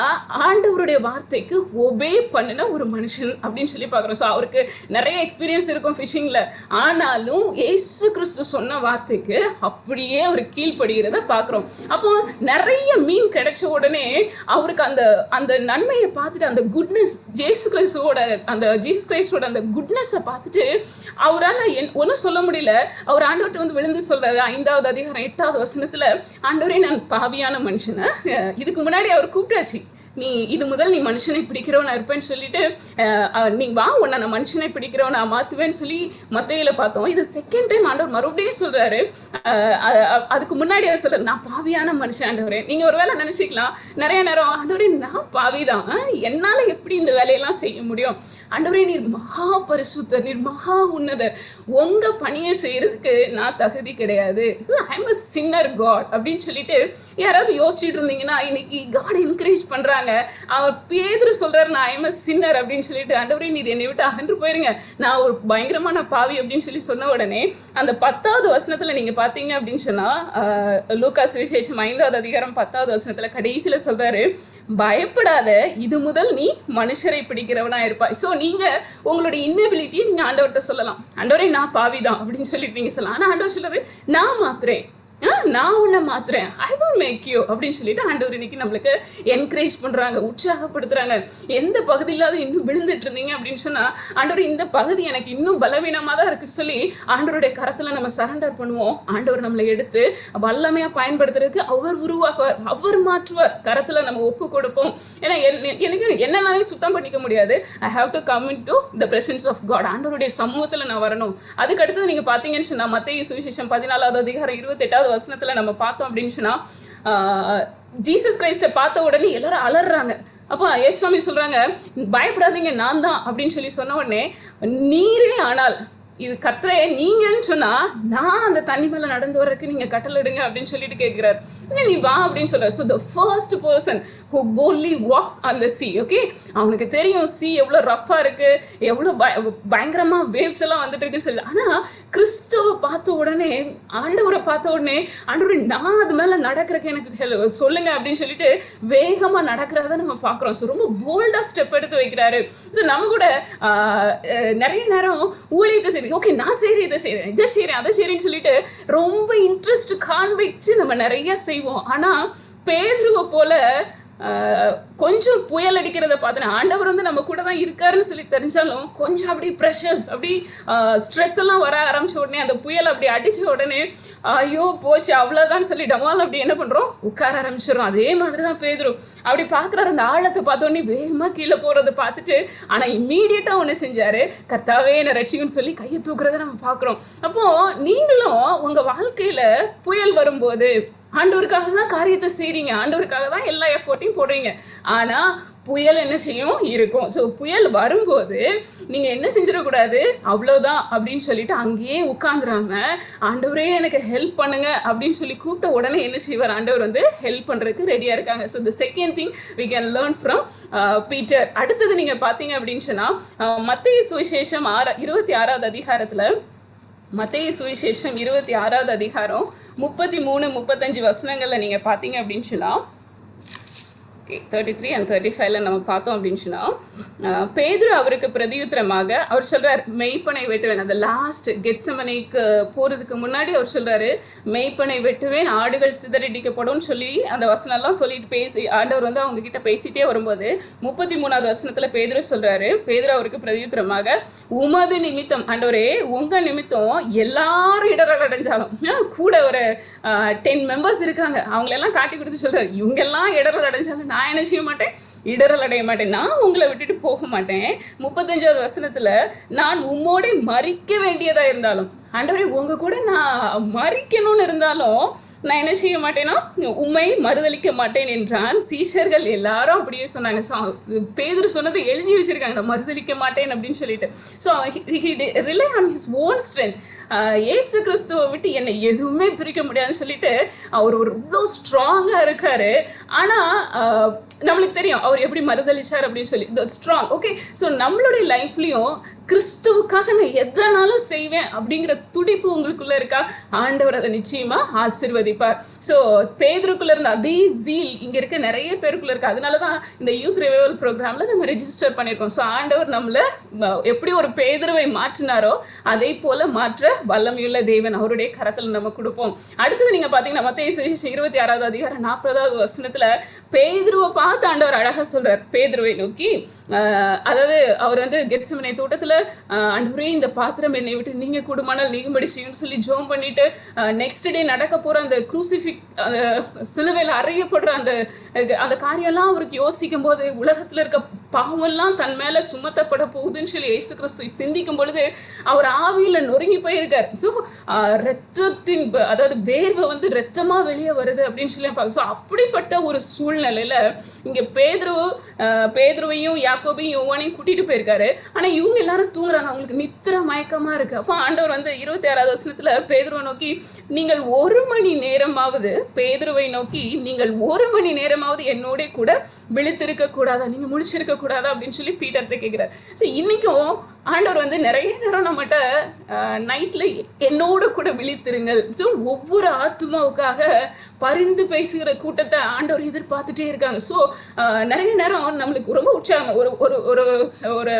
ஆண்டவருடைய வார்த்தைக்கு ஒபே பண்ணின ஒரு மனுஷன் அப்படின்னு சொல்லி பார்க்குறோம். ஸோ அவருக்கு நிறைய எக்ஸ்பீரியன்ஸ் இருக்கும் ஃபிஷிங்கில், ஆனாலும் ஏசு கிறிஸ்து சொன்ன வார்த்தைக்கு அப்படியே அவர் கீழ்ப்படுகிறத பார்க்குறோம். அப்போ நிறைய மீன் கிடைச்ச உடனே அவருக்கு அந்த நன்மையை பார்த்துட்டு, அந்த குட்னஸ் ஜீசஸ் கிரைஸ்டோட அந்த குட்னஸை பார்த்துட்டு அவரால் ஒன்றும் சொல்ல முடியல. அவர் ஆண்டவர்கிட்ட வந்து விழுந்து சொல்றாரு 5வது அதிகாரம் 8வது வசனத்தில், ஆண்டவரே நான் பாவியான மனுஷனை, இதுக்கு முன்னாடி அவர் கூப்பிட்டாச்சு, நீ இது முதல் நீ மனுஷனை பிடிக்கிறவனா இருப்பேன்னு சொல்லிட்டு நீ வா, உன்னை நான் மனுஷனை பிடிக்கிறவனா மாற்றுவேன்னு சொல்லி மத்தேயுல பார்த்தோம். இது செகண்ட் டைம் ஆண்டவர் மறுபடியும் சொல்றாரு. அதுக்கு முன்னாடி அவர் சொல்றாரு, நான் பாவியான மனுஷன் ஆண்டவரே. நீங்க ஒரு வேலை நினைச்சிக்கலாம், நிறைய நேரம் ஆண்டவரே நான் பாவிதான், என்னால எப்படி இந்த வேலையெல்லாம் செய்ய முடியும், ஆண்டவரே நீர் மகா பரிசுத்தர், நீர் மகா உன்னதர், உங்க பணியை செய்யறதுக்கு நான் தகுதி கிடையாது, I am a sinner God அப்படின்னு சொல்லிட்டு யாராவது யோசிச்சுட்டு இருந்தீங்கன்னா, இன்னைக்கு காட் என்கரேஜ் பண்றாங்க. அவர் பேதுரு சொல்றாரு, நான் ஐ எம் a sinner அப்படின்னு சொல்லிட்டு, ஆண்டவரே நீர் என்னை விட்டு அகன்று போயிருங்க, நான் ஒரு பயங்கரமான பாவி அப்படின்னு சொல்லி சொன்ன உடனே அந்த 10வது வசனத்துல நீங்க பாத்தீங்க அப்படின்னு சொன்னா, லூக்கா சுவிசேஷம் 5வது அதிகாரம் 10வது வசனத்துல கடைசியில சொல்றாரு, பயப்படாத, இது முதல் நீ மனுஷரை பிடிக்கிறவனா இருப்பாய். ஸோ நீங்க உங்களுடைய இன்னபிலிட்டியை நீங்க ஆண்டவர்கிட்ட சொல்லலாம், ஆண்டவரே நான் பாவிதான் அப்படின்னு சொல்லிட்டு நீங்க சொல்லலாம். ஆனா ஆண்டவர் சொல்றாரு, நான் மாத்துறேன், நான் உன்னை மாத்துறேன், ஐ வில் மேக் யூ அப்படின்னு சொல்லிட்டு ஆண்டவர் இன்னைக்கு நம்மளுக்கு என்கரேஜ் பண்றாங்க, உற்சாகப்படுத்துறாங்க. எந்த பகுதியிலாவது இன்னும் விழுந்துட்டு இருந்தீங்க அப்படின்னு சொன்னா, ஆண்டவர் இந்த பகுதி எனக்கு இன்னும் பலவீனமா தான் இருக்குன்னு சொல்லி ஆண்டவருடைய கரத்துல நம்ம சரண்டர் பண்ணுவோம். ஆண்டவர் நம்மளை எடுத்து வல்லமையா பயன்படுத்துறதுக்கு அவர் உருவாக்குவார், அவர் மாற்றுவார். கரத்துல நம்ம ஒப்பு கொடுப்போம். ஏன்னா எனக்கு என்னன்னாலே சுத்தம் பண்ணிக்க முடியாது. I have to come in to the presence of God. ஆண்டவருடைய சமூகத்துல நான் வரணும். அதுக்கு அடுத்தது நீங்க பாத்தீங்கன்னு சொன்னா, மத்தேயு சுவிசேஷம் 14வது அதிகாரம் 28வது வசனத்துல நம்ம பார்த்தோம் அப்படின்னு சொன்னா, ஜீசஸ் கிரைஸ்ட பார்த்த உடனே எல்லாரும் அலறாங்க. அப்போ இயேசுவாமி சொல்றாங்க, பயப்படாதீங்க நான் தான் அப்படின்னு சொல்லி சொன்ன உடனே, நீரே ஆனால் இது கர்த்தரே நீங்கன்னு சொன்னா நான் அந்த தண்ணி மேல நடந்து வர்றதுக்கு நீங்க கட்டளையிடுங்க அப்படின்னு சொல்லிட்டு கேட்கிறார். நீ வா அப்படின்னு சொல்ற. So the first person who boldly walks on the sea. Okay, அவனுக்கு தெரியும் சி எவ்வளோ ரஃபா இருக்கு, எவ்வளோ பயங்கரமா வேவ்ஸ் எல்லாம் வந்துட்டு இருக்குன்னு சொல்லி. ஆனா கிறிஸ்துவை பார்த்த உடனே, ஆண்டவரை பார்த்த உடனே, ஆண்டவரை நான் அது மேல நடக்கிறதுக்கு எனக்கு சொல்லுங்க அப்படின்னு சொல்லிட்டு வேகமா நடக்கிறத நம்ம பார்க்குறோம். ஸோ ரொம்ப போல்டா ஸ்டெப் எடுத்து வைக்கிறாரு. ஸோ நம்ம கூட நிறைய நேரம் ஊழியத்தை செய்யறது, ஓகே நான் செய்கிறேன், இதை செய்கிறேன், இதை செய்கிறேன், அதை செய்கிறேன்னு சொல்லிட்டு ரொம்ப இன்ட்ரெஸ்ட் காண்பிச்சு நம்ம நிறைய செய்வோம். ஆனால் பேதுருவை போல கொஞ்சம் புயல் அடிக்கிறத பார்த்தேன். ஆண்டவர் வந்து நம்ம கூட தான் இருக்காருன்னு சொல்லி தெரிஞ்சாலும் கொஞ்சம் அப்படி ப்ரெஷர்ஸ், அப்படி ஸ்ட்ரெஸ் எல்லாம் வர ஆரம்பிச்ச உடனே, அந்த புயல் அப்படி அடித்த உடனே ஐயோ போச்சு அவ்வளோதான் சொல்லி டமால் அப்படி என்ன பண்ணுறோம், உட்கார ஆரம்பிச்சிடும். அதே மாதிரி தான் பேதுரு அப்படி பார்க்குறாரு. அந்த ஆழத்தை பார்த்தோன்னே வேகமாக கீழே போகிறத பார்த்துட்டு, ஆனால் இம்மீடியட்டாக ஒன்று செஞ்சார், கர்த்தாவே என்னை ரட்சிக்குன்னு சொல்லி கையை தூக்குறத நம்ம பார்க்குறோம். அப்போது நீங்களும் உங்கள் வாழ்க்கையில் புயல் வரும்போது ஆண்டவருக்காக தான் காரியத்தை செய்கிறீங்க, ஆண்டவருக்காக தான் எல்லா எஃபோர்ட்டையும் போடுறீங்க. ஆனால் புயல் என்ன செய்யும் இருக்கும். ஸோ புயல் வரும்போது நீங்கள் என்ன செஞ்சிடக்கூடாது, அவ்வளோதான் அப்படின்னு சொல்லிட்டு அங்கேயே உட்காந்துராம ஆண்டவரே எனக்கு ஹெல்ப் பண்ணுங்க அப்படின்னு சொல்லி கூப்பிட்ட உடனே என்ன செய்வார், ஆண்டவர் வந்து ஹெல்ப் பண்ணுறதுக்கு ரெடியாக இருக்காங்க. So the second thing we can learn from Peter. அடுத்தது நீங்கள் பார்த்தீங்க அப்படின்னு சொன்னால் மத்தேயு சுவிசேஷம் 26வது அதிகாரத்தில், மத்தேயு சுவிசேஷம் 26வது அதிகாரம் 33-35 வசனங்களில் நீங்கள் பார்த்தீங்க அப்படின்னு சொன்னால், 33 and 35 நம்ம பார்த்தோம் அப்படின்னு சொன்னால், பேதுரு அவருக்கு பிரதியுத்தரமாக அவர் சொல்கிறார், மெய்ப்பனை வெட்டுவேன். அந்த லாஸ்ட் கெத்செமனேக்கு போகிறதுக்கு முன்னாடி அவர் சொல்கிறாரு, மெய்ப்பனை வெட்டுவேன், ஆடுகள் சிதறடிக்கப்படும் சொல்லி அந்த வசனம்லாம் சொல்லிட்டு பேசி ஆண்டவர் வந்து அவங்க கிட்ட பேசிட்டே வரும்போது 33வது வசனத்தில் பேதுரு சொல்கிறாரு, பேதுரு அவருக்கு பிரதியுத்தரமாக, உமது நிமித்தம் ஆண்டவரே, உங்கள் நிமித்தம் எல்லாரும் இடரல் அடைஞ்சாலும், கூட ஒரு 10 மெம்பர்ஸ் இருக்காங்க, அவங்களெல்லாம் காட்டி கொடுத்து சொல்கிறார், இவங்கெல்லாம் இடரல் அடைஞ்சாலும் நான் என்ன செய்ய மாட்டேன், இடரல் அடைய மாட்டேன், நான் உங்களை விட்டுட்டு போக மாட்டேன். 35வது வசனத்தில், நான் உம்மோட மறிக்க வேண்டியதாக இருந்தாலும், ஆண்டவரே உங்க கூட நான் மறிக்கணும்னு இருந்தாலும் நான் என்ன செய்ய மாட்டேன்னா உம்மை மறுதளிக்க மாட்டேன் என்றான். சீஷர்கள் எல்லாரும் அப்படியே சொன்னாங்க. ஸோ பேதுரு சொன்னதை எழுதி வச்சிருக்காங்க, நான் மறுதளிக்க மாட்டேன் அப்படின்னு சொல்லிட்டு. So he rely on his own strength. ஏசு கிறிஸ்துவை விட்டு என்னை எதுவுமே பிரிக்க முடியாதுன்னு சொல்லிட்டு அவர் ஒரு இவ்வளோ ஸ்ட்ராங்காக இருக்காரு. ஆனால் நம்மளுக்கு தெரியும் அவர் எப்படி மறுதளிச்சார் அப்படின்னு சொல்லி, ஸ்ட்ராங். ஓகே, ஸோ நம்மளுடைய லைஃப்லையும் கிறிஸ்துவுக்காக நான் எதனாலும் செய்வேன் அப்படிங்கிற துடிப்பு உங்களுக்குள்ள இருக்கா, ஆண்டவர் அதை நிச்சயமா ஆசீர்வதிப்பார். ஸோ பேதுருக்குள்ள இருந்த அதே ஜீல் இங்க இருக்க நிறைய பேருக்குள்ள இருக்கு. அதனாலதான் இந்த யூத் ரிவைவல் ப்ரோக்ராம்ல நம்ம ரெஜிஸ்டர் பண்ணியிருக்கோம். ஸோ ஆண்டவர் நம்மள எப்படி ஒரு பேதுருவை மாற்றினாரோ அதே போல மாற்ற வல்லமையுள்ள தேவன், அவருடைய கரத்துல நம்ம கொடுப்போம். அடுத்தது நீங்க பாத்தீங்கன்னா மத்தேயு சுவிசேஷம் 26வது அதிகாரம் 40வது வசனத்துல பேதுருவை பார்த்து ஆண்டவர் அழகா சொல்றார், பேதுருவை நோக்கி, அதாவது அவர் வந்து கெத்செமனே தோட்டத்தில், ஆண்டவரே இந்த பாத்திரம் என்னை விட்டு நீங்கள் கூடுமானால் நீங்கும்படி செய்யும்னு சொல்லி ஜோம் பண்ணிட்டு, நெக்ஸ்ட் டே நடக்க போகிற அந்த குரூசிஃபிக், அந்த சிலுவையில் அறையப்படுற அந்த காரியம்லாம் அவருக்கு யோசிக்கும் போது, உலகத்தில் இருக்க பாவம்லாம் தன் மேலே சுமத்தப்பட போகுதுன்னு சொல்லி இயேசு கிறிஸ்து சிந்திக்கும் பொழுது அவர் ஆவியில் நொறுங்கி போயிருக்கார். ஸோ ரத்தத்தின், அதாவது வேர்வை வந்து ரத்தமாக வெளியே வருது அப்படின்னு சொல்லி பார்க்க. ஸோ அப்படிப்பட்ட ஒரு சூழ்நிலையில் இங்கே பேதுருவையும் யாக்கோபையும் யோவானையும் கூட்டிட்டு போயிருக்காரு. ஆனால் இவங்க எல்லாரும் தூங்குறாங்க, அவங்களுக்கு நித்திர மயக்கமாக இருக்கு. அப்போ ஆண்டவர் வந்து 26வது வசனத்தில் பேதுருவை நோக்கி, நீங்கள் 1 மணி நேரமாவது, பேதுருவை நோக்கி நீங்கள் 1 மணி நேரமாவது என்னோட கூட விழித்திருக்க கூடாதா, நீங்க முழிச்சிருக்க கூடாதா அப்படின்னு சொல்லி பீட்டர்கிட்ட கேட்கிறார். ஸோ இன்னைக்கும் ஆண்டவர் வந்து நிறைய நேரம் நம்மகிட்ட நைட்ல என்னோட கூட விழித்திருங்கள். ஸோ ஒவ்வொரு ஆத்மாவுக்காக பரிந்து பேசுகிற கூட்டத்தை ஆண்டவர் எதிர்பார்த்துட்டே இருக்காங்க. ஸோ நிறைய நேரம் நம்மளுக்கு ரொம்ப உற்சாகம், ஒரு ஒரு ஒரு ஒரு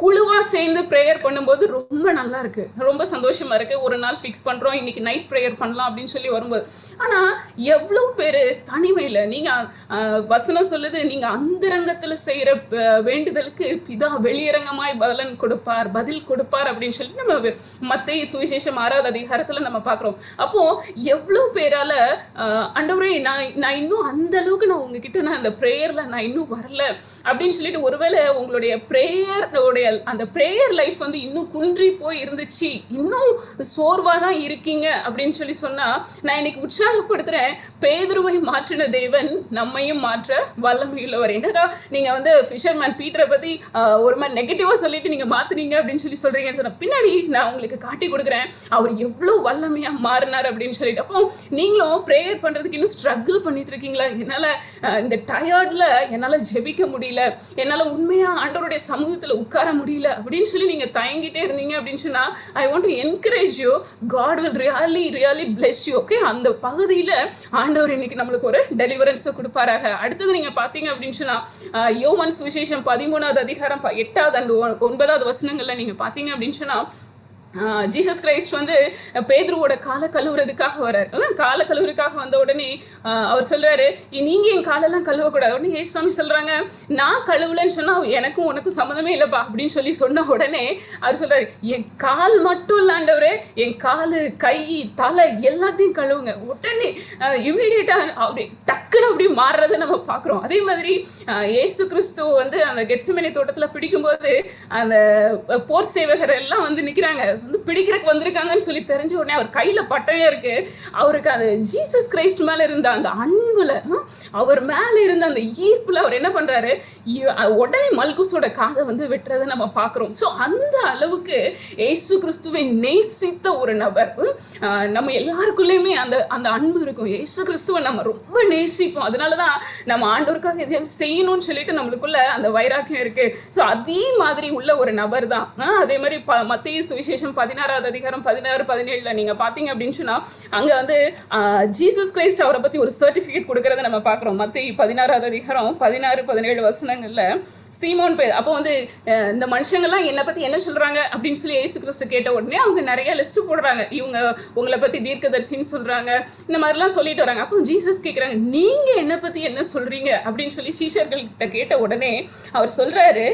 குழுவாக சேர்ந்து ப்ரேயர் பண்ணும்போது ரொம்ப நல்லா இருக்குது, ரொம்ப சந்தோஷமாக இருக்குது. ஒரு நாள் ஃபிக்ஸ் பண்ணுறோம், இன்றைக்கி நைட் ப்ரேயர் பண்ணலாம் அப்படின்னு சொல்லி வரும்போது, ஆனால் எவ்வளோ பேர் தனிமையில், நீங்கள் வசனம் சொல்லுது, நீங்கள் அந்தரங்கத்தில் செய்கிற வேண்டுதலுக்கு பிதா வெளியரங்கமாய் பதில் கொடுப்பார் அப்படின்னு சொல்லி நம்ம மத்தேயு சுவிசேஷம் 6வது அதிகாரத்தில் நம்ம பார்க்குறோம். அப்போது எவ்வளோ பேரால் ஆண்டவரே நான் இன்னும் அந்த அளவுக்கு நான் உங்ககிட்ட நான் அந்த ப்ரேயரில் நான் இன்னும் வரல அப்படின்னு சொல்லிட்டு, ஒருவேளை உங்களுடைய ப்ரேயரோடைய அந்த பிரேயர் லைஃப் வந்து இன்னும் குன்றி போய் இருந்துச்சு, இன்னும் சோர்வா தான் இருக்கீங்க அப்படின்னு சொல்லி சொன்னா, நான் இன்னைக்கு உற்சாகப்படுத்துறேன், பேதுருவை மாற்றின தேவன் நம்மையும் மாற்ற வல்லமையுள்ளவர். என்னடா நீங்க வந்து ஃபிஷர்மேன் பீட்டரை பத்தி ஒரு மாதிரி நெகட்டிவா சொல்லிட்டு நீங்க மாத்துனீங்க அப்படின்னு சொல்லி சொல்றீங்கன்னு சொன்ன பின்னாடி நான் உங்களுக்கு காட்டி கொடுக்குறேன் அவர் எவ்வளவு வல்லமையா மாறினார் அப்படின்னு சொல்லிட்டு. அப்போ நீங்களும் பிரேயர் பண்றதுக்கு இன்னும் ஸ்ட்ரகிள் பண்ணிட்டு இருக்கீங்களா, என்னால இந்த டயர்ட்ல என்னால ஜெபிக்க முடியல, என்னால உண்மையா ஆண்டவருடைய சமூகத்துல உட்கார முடியல அப்படின்னு சொல்லி நீங்க தயங்கிட்டே இருந்தீங்க அப்படின்னு சொன்னா, I want to encourage you, God will really bless you. Okay, அந்த பகுதியில ஆண்டவர் இன்னைக்கு நம்மளுக்கு ஒரு டெலிவரன்ஸை கொடுப்பாராக. அடுத்தது நீங்க பாத்தீங்க அப்படின்னு சொன்னா, யோவான் சுவிசேஷம் 13வது அதிகாரம் 8வது and 9வது வசனங்கள்ல நீங்க பாத்தீங்க அப்படின்னு சொன்னா, ஜீசஸ் கிரைஸ்ட் வந்து பேதுருவோட காலை கழுவுறதுக்காக வர்றார். காலை கழுவுறதுக்காக வந்த உடனே அவர் சொல்றாரு, நீங்க என் காலெல்லாம் கழுவக்கூடாது. உடனே ஏசுவாமி சொல்றாங்க, நான் கழுவலன்னு சொன்னா எனக்கும் உனக்கும் சம்மந்தமே இல்லைப்பா அப்படின்னு சொல்லி சொன்ன உடனே அவர் சொல்றாரு, என் கால் மட்டும் இல்லாண்டவரே, என் காலு கை தலை எல்லாத்தையும் கழுவுங்க. உடனே இம்மிடியேட்டா அப்படி டக்குன்னு அப்படி மாறுறதை நம்ம பார்க்குறோம். அதே மாதிரி இயேசு கிறிஸ்து வந்து அந்த கெத்செமனே தோட்டத்தில் பிடிக்கும்போது அந்த போர் சேவகர் எல்லாம் வந்து நிற்கிறாங்க, வந்து பிடிக்கிறதுக்கு வந்திருக்காங்கன்னு சொல்லி தெரிஞ்ச உடனே அவர் கையில் பட்டயம் இருக்கு. அவருக்கு அது ஜீசஸ் கிரைஸ்ட் மேலே இருந்த அந்த அன்புல, அவர் மேலே இருந்த அந்த ஈர்ப்புல அவர் என்ன பண்றாரு, உடனே மல்குஸோட காதை வந்து வெட்டுறதை நம்ம பார்க்குறோம். ஸோ அந்த அளவுக்கு இயேசு கிறிஸ்துவை நேசித்த ஒரு நபர். நம்ம எல்லாருக்குள்ளேயுமே அந்த அந்த அன்பு இருக்கும். இயேசு கிறிஸ்துவை நம்ம ரொம்ப நேசிப்போம். அதனால தான் நம்ம ஆண்டவருக்காக எதையாவது செய்யணும்னு சொல்லிட்டு நம்மளுக்குள்ள அந்த வைராக்கியம் இருக்கு. ஸோ அதே மாதிரி உள்ள ஒரு நபர் தான். அதே மாதிரி மத்தேயு சுவிசேஷம் 16வது அதிகாரம் 16-17 நீங்க பாத்தீங்க அப்படின்னு சொன்னா அங்க வந்து ஜீசஸ் கிரைஸ்ட் அவரை பத்தி ஒரு சர்டிபிகேட் கொடுக்கறத நம்ம பாக்குறோம். மத்தேயு 16வது அதிகாரம் 16-17 வசனங்கள்ல சீமோன் பேர் அப்போ வந்து இந்த மனுஷங்கள்லாம் என்னை பற்றி என்ன சொல்கிறாங்க அப்படின்னு சொல்லி இயேசு கிறிஸ்து கேட்ட உடனே அவங்க நிறைய லிஸ்ட்டு போடுறாங்க. இவங்க உங்களை பற்றி தீர்க்கதரிசின்னு சொல்கிறாங்க, இந்த மாதிரிலாம் சொல்லிட்டு வராங்க. அப்போ ஜீசஸ் கேட்குறாங்க, நீங்கள் என்னை பற்றி என்ன சொல்கிறீங்க அப்படின்னு சொல்லி சீஷர்கள்கிட்ட கேட்ட உடனே அவர் சொல்கிறாரு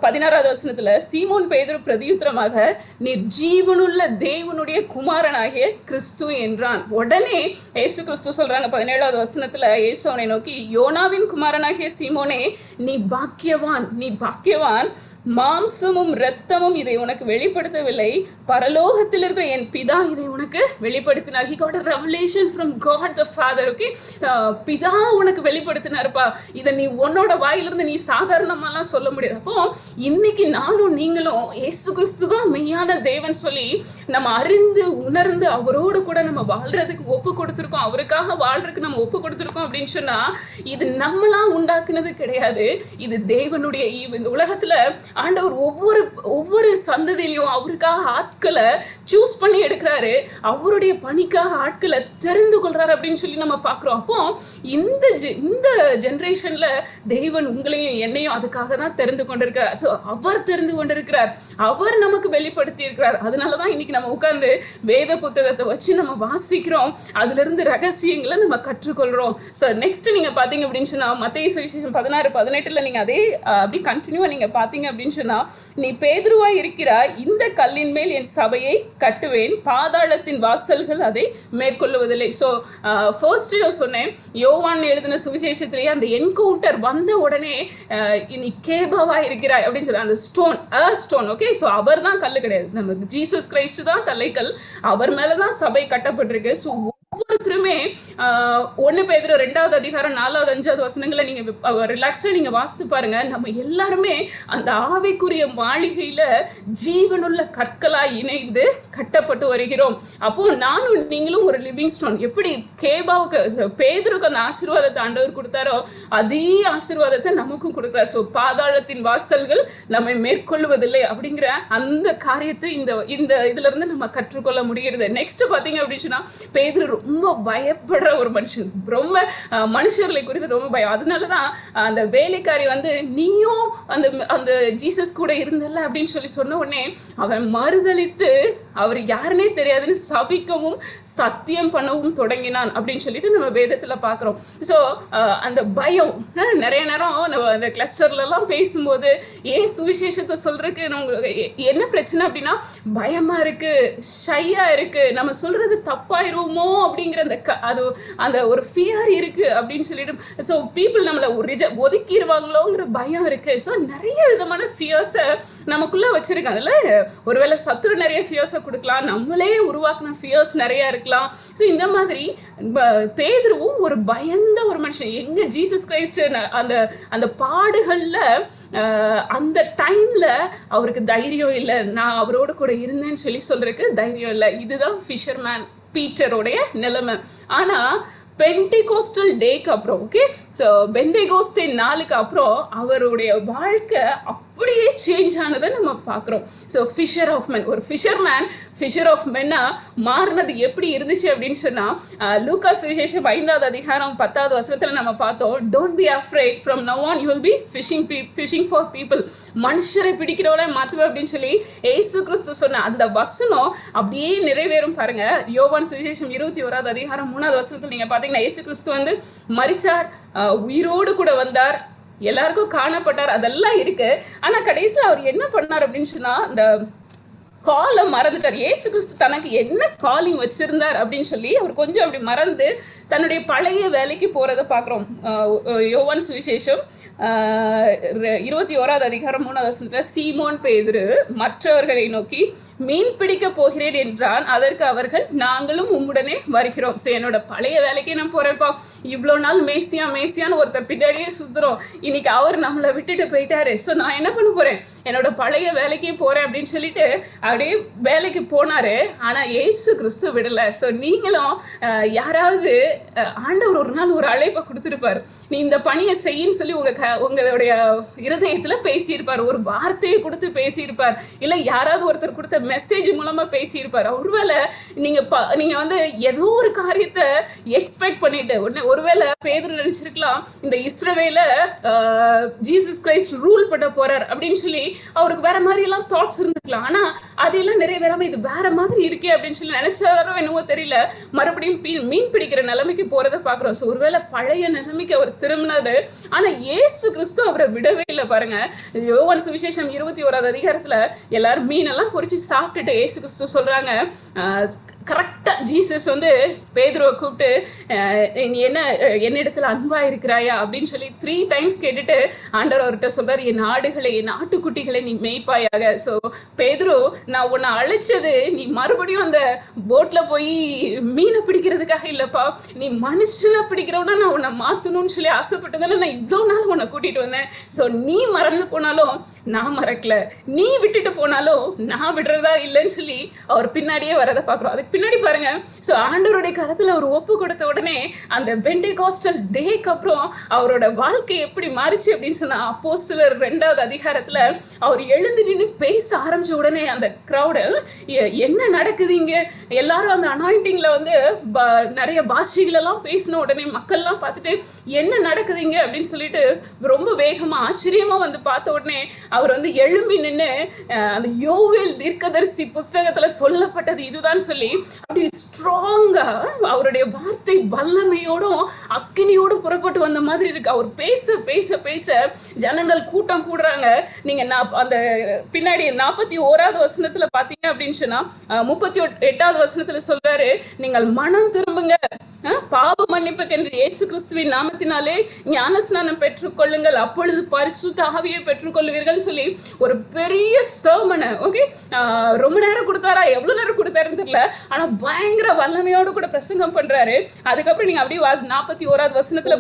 16வது வசனத்தில், சீமோன் பேதுரு பிரதியுத்தரமாக, நீர் ஜீவனுள்ள தேவனுடைய குமாரனாகிய கிறிஸ்து என்றான். உடனே இயேசு கிறிஸ்து சொல்கிறாங்க 17வது வசனத்தில், இயேசு அவனை நோக்கி, யோனாவின் குமாரனாகிய சீமோனே, நீ பாக்கியவான், மாம்சமும் இரத்தமும் இதை உனக்கு வெளிப்படுத்தவில்லை, பரலோகத்தில் இருக்கிற என் பிதா இதை உனக்கு வெளிப்படுத்தினார். He got a revelation from God the Father. Okay, பிதா உனக்கு வெளிப்படுத்தினார்ப்பா. இதை நீ உன்னோட வாயிலிருந்து நீ சாதாரணமாலாம் சொல்ல முடியாது. அப்போ இன்னைக்கு நானும் நீங்களும் இயேசு கிறிஸ்து தான் மெய்யான தேவன் சொல்லி நம்ம அறிந்து உணர்ந்து அவரோடு கூட நம்ம வாழ்றதுக்கு ஒப்பு கொடுத்துருக்கோம், அவருக்காக வாழ்றதுக்கு நம்ம ஒப்பு கொடுத்துருக்கோம் அப்படின்னு சொன்னா இது நம்மளா உண்டாக்குனது கிடையாது. இது தேவனுடைய ஈவு. இந்த உலகத்துல ஆண்டவர் ஒவ்வொரு சந்ததியிலையும் அவருக்காக ஆட்களை சூஸ் பண்ணி எடுக்கிறாரு, அவருடைய பணிக்காக ஆட்களை தெரிந்து கொள்றாரு அப்படின்னு சொல்லி நம்ம பார்க்குறோம். அப்போ இந்த ஜென்ரேஷன்ல தேவன் உங்களையும் என்னையும் அதுக்காக தான் தெரிந்து கொண்டிருக்கிறார். ஸோ அவர் தெரிந்து கொண்டிருக்கிறார், அவர் நமக்கு வெளிப்படுத்தி இருக்கிறார். அதனாலதான் இன்னைக்கு நம்ம உட்கார்ந்து வேத புத்தகத்தை வச்சு நம்ம வாசிக்கிறோம், அதுல இருந்து ரகசியங்களை நம்ம கற்றுக்கொள்றோம். ஸோ நெக்ஸ்ட் நீங்க பாத்தீங்க அப்படின்னு சொன்னா மத்தேயு சுவிசேஷம் 16-18 நீங்க அதே அப்படி கண்டினியூவா நீங்க பாத்தீங்க அப்படின்னு சொன்னா, நீ பேதுருவாய் இருக்கிறாய், இந்த கல்லின் மேல் என் சபையை கட்டுவேன், பாதாளத்தின் வாசல்கள் அதை மேற்கொள்ளுவதில்லை. ஸோ ஃபர்ஸ்ட் நான் சொன்னேன், யோவான் எழுதின சுவிசேஷத்திலேயே அந்த என்கவுண்டர் வந்த உடனே நீ கேபாவா இருக்கிறாய் அப்படின்னு சொல்லி அந்த ஸ்டோன் ஓகே. ஸோ அவர் தான் கல்லு கிடையாது, நம்ம ஜீசஸ் கிரைஸ்ட் தான் தலைக்கல், அவர் மேலதான் சபை கட்டப்பட்டிருக்கு. ஸோ ஒவ்வொருத்தருமே 1 பேதுரு 2வது அதிகாரம் 4வது 5வது வசனங்களை நீங்க ரிலாக்ஸ்டா நீங்க வாசித்து பாருங்க. நம்ம எல்லாருமே அந்த ஆவிக்குரிய மாளிகையில ஜீவனுள்ள கற்களாய் இணைந்து கட்டப்பட்டு வருகிறோம். அப்போ நானும் நீங்களும் ஒரு லிவிங் ஸ்டோன். எப்படி கேபாவுக்கு பேதுருக்கு அந்த ஆசீர்வாதத்தை ஆண்டவர் கொடுத்தாரோ அதே ஆசீர்வாதத்தை நமக்கும் கொடுக்கிறார். ஸோ பாதாளத்தின் வாசல்கள் நம்மை மேற்கொள்வதில்லை அப்படிங்கிற அந்த காரியத்தை இந்த இதுல இருந்து நம்ம கற்றுக்கொள்ள முடிகிறது. நெக்ஸ்ட் பாத்தீங்க அப்படின்னு சொன்னா பேதுரு ரொம்ப பயப்படுற ஒரு மனுஷன், ரொம்ப மனுஷர்களை குறித்து ரொம்ப பயம். அதனாலதான் அந்த வேலைக்காரி வந்து நீயும் அந்த ஜீசஸ் கூட இருந்தல்ல அப்படின்னு சொல்லி சொன்ன உடனே அவன் மறுதளித்து அவர் யாருன்னே தெரியாதுன்னு சபிக்கவும் சத்தியம் பண்ணவும் தொடங்கினான் அப்படின்னு சொல்லிட்டு நம்ம வேதத்துல பாக்குறோம். ஸோ அந்த பயம் நிறைய நேரம் நம்ம அந்த கிளஸ்டர்லாம் பேசும்போது ஏன் சுவிசேஷத்தை சொல்றதுக்கு நம்மளுக்கு என்ன பிரச்சனை அப்படின்னா பயமா இருக்கு, ஷையா இருக்கு, நம்ம சொல்றது தப்பாயிருமோ அப்படிங்கிற அந்த ஒரு ஃபியர் இருக்கு அப்படின்னு சொல்லிட்டு ஸோ பீப்புள் நம்மளை ஒதுக்கிடுவாங்களோங்கிற பயம் இருக்கு. ஸோ நிறைய விதமான ஃபியர்ஸை நமக்குள்ள வச்சிருக்காங்க. அதில் ஒருவேளை சத்துரு நிறைய ஃபியர்ஸை கொடுக்கலாம், நம்மளே உருவாக்குன ஃபியர்ஸ் நிறைய இருக்கலாம். ஸோ இந்த மாதிரி பேதுருவும் ஒரு பயந்த ஒரு மனுஷன். எங்க ஜீசஸ் கிரைஸ்ட் அந்த பாடுகள்ல அந்த டைம்ல அவருக்கு தைரியம் இல்லை, நான் அவரோடு கூட இருந்தேன்னு சொல்றதுக்கு தைரியம் இல்லை. இதுதான் ஃபிஷர்மேன் பீட்டருடைய நிலைமை. ஆனா பென்டிகோஸ்டல் டேக்கு அப்புறம் ஓகே, ஸோ பெந்தேகோஸ்தே நாளுக்கு அப்புறம் அவருடைய வாழ்க்கை அப்படியே சேஞ்ச் ஆனதை நம்ம பார்க்குறோம். ஸோ ஃபிஷர் ஆஃப் மென், ஒரு ஃபிஷர் ஆஃப் மென்னா மாறினது எப்படி இருந்துச்சு அப்படின்னு சொன்னால் லூக்கா சுவிசேஷம் 5வது அதிகாரம் 10வது வசனத்தில் நம்ம பார்த்தோம், don't be afraid, from now on you will be fishing for people, மனுஷரை பிடிக்கிறவளை மாற்றுவேன் அப்படின்னு சொல்லி ஏசு கிறிஸ்து சொன்ன அந்த வசனம் அப்படியே நிறைவேறும் பாருங்க. யோவான் சுவிசேஷம் 21வது அதிகாரம் 3வது வசனத்தில் நீங்கள் பார்த்தீங்கன்னா ஏசு கிறிஸ்து வந்து மரிச்சார், உயிரோடு கூட வந்தார், எல்லாருக்கும் காணப்பட்டார், அதெல்லாம் இருக்கு. ஆனா கடைசியில் அவர் என்ன பண்ணார் அப்படின்னு சொன்னா அந்த காலை மறந்துட்டார். ஏசு கிறிஸ்து தனக்கு என்ன காலிங் வச்சிருந்தார் அப்படின்னு சொல்லி அவர் கொஞ்சம் அப்படி மறந்து தன்னுடைய பழைய வேலைக்கு போறதை பார்க்குறோம். யோவான் சுவிசேஷம் 21வது அதிகாரம் 3வது வசனத்தில் சீமோன் பேதுரு மற்றவர்களை நோக்கி மீன் பிடிக்க போகிறேன் என்றான். அதற்கு அவர்கள் நாங்களும் உம்முடனே வருகிறோம். ஸோ என்னோட பழைய வேலைக்கே நான் போறேன்ப்பா, இவ்வளோ நாள் மேசியான்னு ஒருத்தர் பின்னாடியே சுத்துறோம், இன்னைக்கு அவர் நம்மளை விட்டுட்டு போயிட்டாரு, ஸோ நான் என்ன பண்ண போறேன், என்னோட பழைய வேலைக்கே போறேன் அப்படின்னு சொல்லிட்டு அப்படியே வேலைக்கு போனாரு. ஆனா ஏசு கிறிஸ்து விடல. ஸோ நீங்களும் யாராவது ஆண்டவர் ஒரு நாள் ஒரு அழைப்பை கொடுத்துருப்பாரு, நீ இந்த பணியை செய்யின்னு சொல்லி உங்களுடைய இருதயத்துல பேசியிருப்பார், ஒரு வார்த்தையை கொடுத்து பேசியிருப்பார், இல்லை யாராவது ஒருத்தர் கொடுத்த மெசேஜ் மூலமா பேசியிருப்பார். ஒருவேளை நீங்க வந்து ஏதோ ஒரு காரியத்தை எக்ஸ்பெக்ட் பண்ணிட்டு ஒருவேளை பேதுரு நினைச்சிருக்கலாம் இந்த இஸ்ரவேல ஜீசஸ் கிரைஸ்ட் ரூல் பண்ண போறார் அப்படின்னு சொல்லி அவருக்கு வேற மாதிரி எல்லாம் தாட்ஸ் இருந்துக்கலாம். ஆனா அதெல்லாம் நிறைவேறாம இது வேற மாதிரி இருக்கே அப்படின்னு சொல்லி நினைச்சாரோ என்னவோ தெரியல, மறுபடியும் மீன் பிடிக்கிற நிலைமைக்கு போறதை பாக்குறோம். ஸோ ஒருவேளை பழைய நிலைமைக்கு அவர் திரும்பினாரு. ஆனா ஏசு கிறிஸ்து அவரை விடவே இல்லை பாருங்க. யோவான் சுவிசேஷம் 21வது அதிகாரத்துல எல்லாரும் மீனெல்லாம் பொறிச்சு சாப்பிட்டுட்டு ஏசு கிறிஸ்து சொல்றாங்க, கரெக்டாக ஜீசஸ் வந்து பேதுருவை கூப்பிட்டு நீ என்னிடத்துல அன்பா இருக்கிறாயா அப்படின்னு சொல்லி 3 டைம்ஸ் கேட்டுட்டு ஆண்டவர் அவர்கிட்ட சொல்றாரு, என் ஆடுகளை என் ஆட்டுக்குட்டிகளை நீ மேய்ப்பாயாக. ஸோ பேதுரு, நான் உன்னை அழைச்சது நீ மறுபடியும் அந்த போட்ல போய் மீனை பிடிக்கிறதுக்காக இல்லப்பா, நீ மனுஷனை பிடிக்கிறவனா நான் உன்னை மாத்தணும்னு சொல்லி ஆசைப்பட்டதானே நான் இவ்வளோ நாள் உன்னை கூட்டிட்டு வந்தேன். ஸோ நீ மறந்து போனாலும் நான் மறக்கல, நீ விட்டுட்டு போனாலும் நான் விடுறதா இல்லைன்னு சொல்லி அவர் பின்னாடியே வரதை பார்க்குறோம். அதுக்கு பின்னாடி பாருங்க. ஸோ ஆண்டவருடைய கருத்துல அவர் ஒப்பு கொடுத்த உடனே அந்த பெண்டேகாஸ்டல் டேக்கு அப்புறம் அவரோட வாழ்க்கை எப்படி மாறிச்சு அப்படின்னு சொன்னா அப்போஸ்தலர் 2வது அதிகாரத்துல அவர் எழுந்து நின்று பேச ஆரம்பிச்ச உடனே அந்த கிரௌடு என்ன நடக்குது இங்க, எல்லாரும் அந்த அனாயிண்டிங்ல வந்து நிறைய பாஷைகள் எல்லாம் பேசின உடனே மக்கள்லாம் பார்த்துட்டு என்ன நடக்குதுங்க அப்படின்னு சொல்லிட்டு ரொம்ப வேகமா ஆச்சரியமா வந்து பார்த்த உடனே அவர் வந்து எழும்பி நின்று அந்த யோவேல் தீர்க்கதரிசி புஸ்தகத்துல சொல்லப்பட்டது இதுதான் சொல்லி அப்படி ஸ்ட்ராங்கா அவருடைய வார்த்தை வல்லமையோடும் அக்கினியோடும் புறப்பட்டு வந்த மாதிரி இருக்கு. அவர் பேச பேச பேச ஜனங்கள் கூட்டம் கூடுறாங்க. நீங்க அந்த பின்னாடி 41வது வசனத்துல பாத்தீங்க அப்படின்னு சொன்னா 38வது வசனத்துல சொல்றாரு, நீங்கள் மனம் திரும்புங்க, பாவ மன்னிப்புக்கென்று இயேசு கிறிஸ்துவின் நாமத்தினாலே ஞானஸ்நானம் பெற்றுக்கொள்ளுங்கள், அப்பொழுது பரிசுத்த ஆவியை பெற்றுக்கொள்வீர்கள் சொல்லி ஒரு பெரிய சர்மனை, ஓகே, ரொம்ப நேரம் கொடுத்தாரா எவ்வளவு நேரம் கொடுத்தாருன்னு தெரியல, ஆனா பயங்கர வல்லமையோடு கூட பிரசங்கம் பண்றாரு. அதுக்கப்புறம் நீங்க அப்படியே 41வது வசனத்துல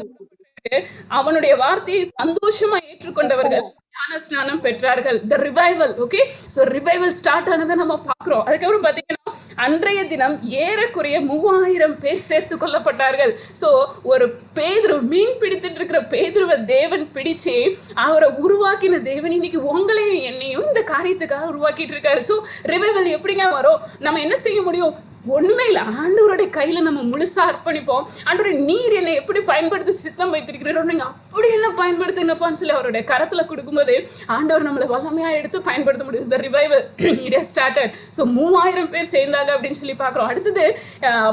அவனுடைய வார்த்தையை சந்தோஷமா ஏற்றுக்கொண்டவர்கள் ஞானஸ்நானம் பெற்றார்கள். The revival, okay, so revival start ஆனதை நம்ம பார்க்கிறோம். அதுக்கப்புறம் பாத்தீங்கன்னா அன்றைய தினம் ஏறக்குறைய 3000 பேர் சேர்த்து கொள்ளப்பட்டார்கள். ஸோ ஒரு பேதுரு, மீன் பிடித்துட்டு இருக்கிற பேதுருவை தேவன் பிடிச்சு அவரை உருவாக்கின தேவன் இன்னைக்கு உங்களையும் என்னையும் இந்த காரியத்துக்காக உருவாக்கிட்டு இருக்காரு. ஸோ ரிவைவல் எப்படிங்க வரும், நம்ம என்ன செய்ய முடியும், ஒண்ணுமே இல்லை, ஆண்டவருடைய கையில நம்ம முழுசா அர்ப்பணிப்போம். ஆண்டவருடைய நீர் என்னை எப்படி பயன்படுத்தி சித்தம் வைத்திருக்கிறீரோ நீங்க அப்படி என்ன பயன்படுத்துங்கப்பான்னு சொல்லி அவருடைய கரத்துல கொடுக்கும்போது ஆண்டவர் நம்மளை வல்லமையா எடுத்து பயன்படுத்த முடியுது. The revival it has started. So 3000 பேர் சேர்ந்தாங்க அப்படின்னு சொல்லி பார்க்குறோம். அடுத்தது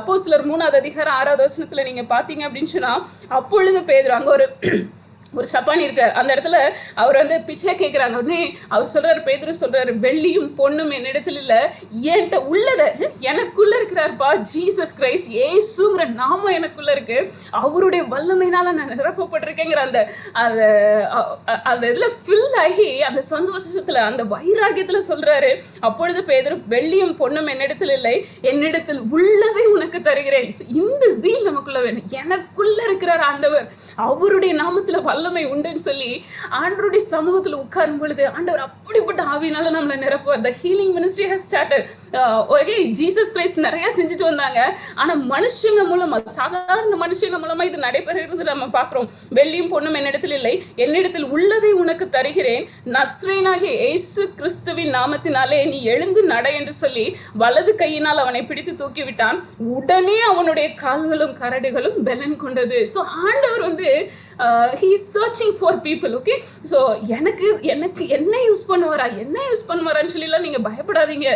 அப்போஸ்தலர் 3வது அதிகாரம் 6வது வசனத்துல நீங்க பாத்தீங்க அப்படின்னு சொன்னா அப்பொழுது பேதுரு, அங்க ஒரு சப்பானி இருக்கார், அந்த இடத்துல அவர் வந்து பிச்சை கேட்குறாங்க. உடனே அவர் சொல்றாரு, பேதுரு சொல்றாரு, வெள்ளியும் பொண்ணும் என்னிடத்துல இல்லை, என்கிட்ட உள்ளதை எனக்குள்ள இருக்கிறார்ப்பா ஜீசஸ் கிரைஸ்ட், ஏசுங்கிற நாம எனக்குள்ள இருக்கு, அவருடைய வல்லமையினால நான் நிரப்பப்பட்டிருக்கேங்கிற அந்த அந்த இதுல ஃபில் ஆகி அந்த சந்தோஷத்துல அந்த வைராகியத்துல சொல்றாரு. அப்பொழுது பேதுரு, வெள்ளியும் பொண்ணும் என்னிடத்தில் இல்லை, என்னிடத்தில் உள்ளதை உனக்கு தருகிறேன். இந்த ஜீல் நமக்குள்ள வேணும், எனக்குள்ள இருக்கிறார் ஆண்டவர், அவருடைய நாமத்துல வல்லமை உண்டுன்னு சொல்லி ஆண்டவருடைய சமூகத்துல உட்காரும் பொழுது ஆண்டவர் அப்படிப்பட்ட ஆவியினால நம்மளை நிரப்புவார். The healing ministry has started. Okay, Jesus Christ நிறைய செஞ்சுட்டு வந்தாங்க. ஆனா மனுஷங்க மூலமா, சாதாரண மனுஷங்க மூலமா இது நடைபெறுகிறது நம்ம பார்க்கிறோம். வெள்ளியும் பொண்ணும் என்னிடத்தில் இல்லை, என்னிடத்தில் உள்ளதை உனக்கு தருகிறேன், நஸ்ரேனாகிய இயேசு கிறிஸ்துவின் நாமத்தினாலே நீ எழுந்து நட என்று சொல்லி வலது கையினால் அவனை பிடித்து தூக்கிவிட்டான். உடனே அவனுடைய கால்களும் கரடுகளும் பலன் கொண்டது. ஸோ ஆண்டவர் வந்து he is searching for people. Okay, so எனக்கு என்ன யூஸ் பண்ணுவாரான்னு சொல்லிலாம் நீங்கள் பயப்படாதீங்க.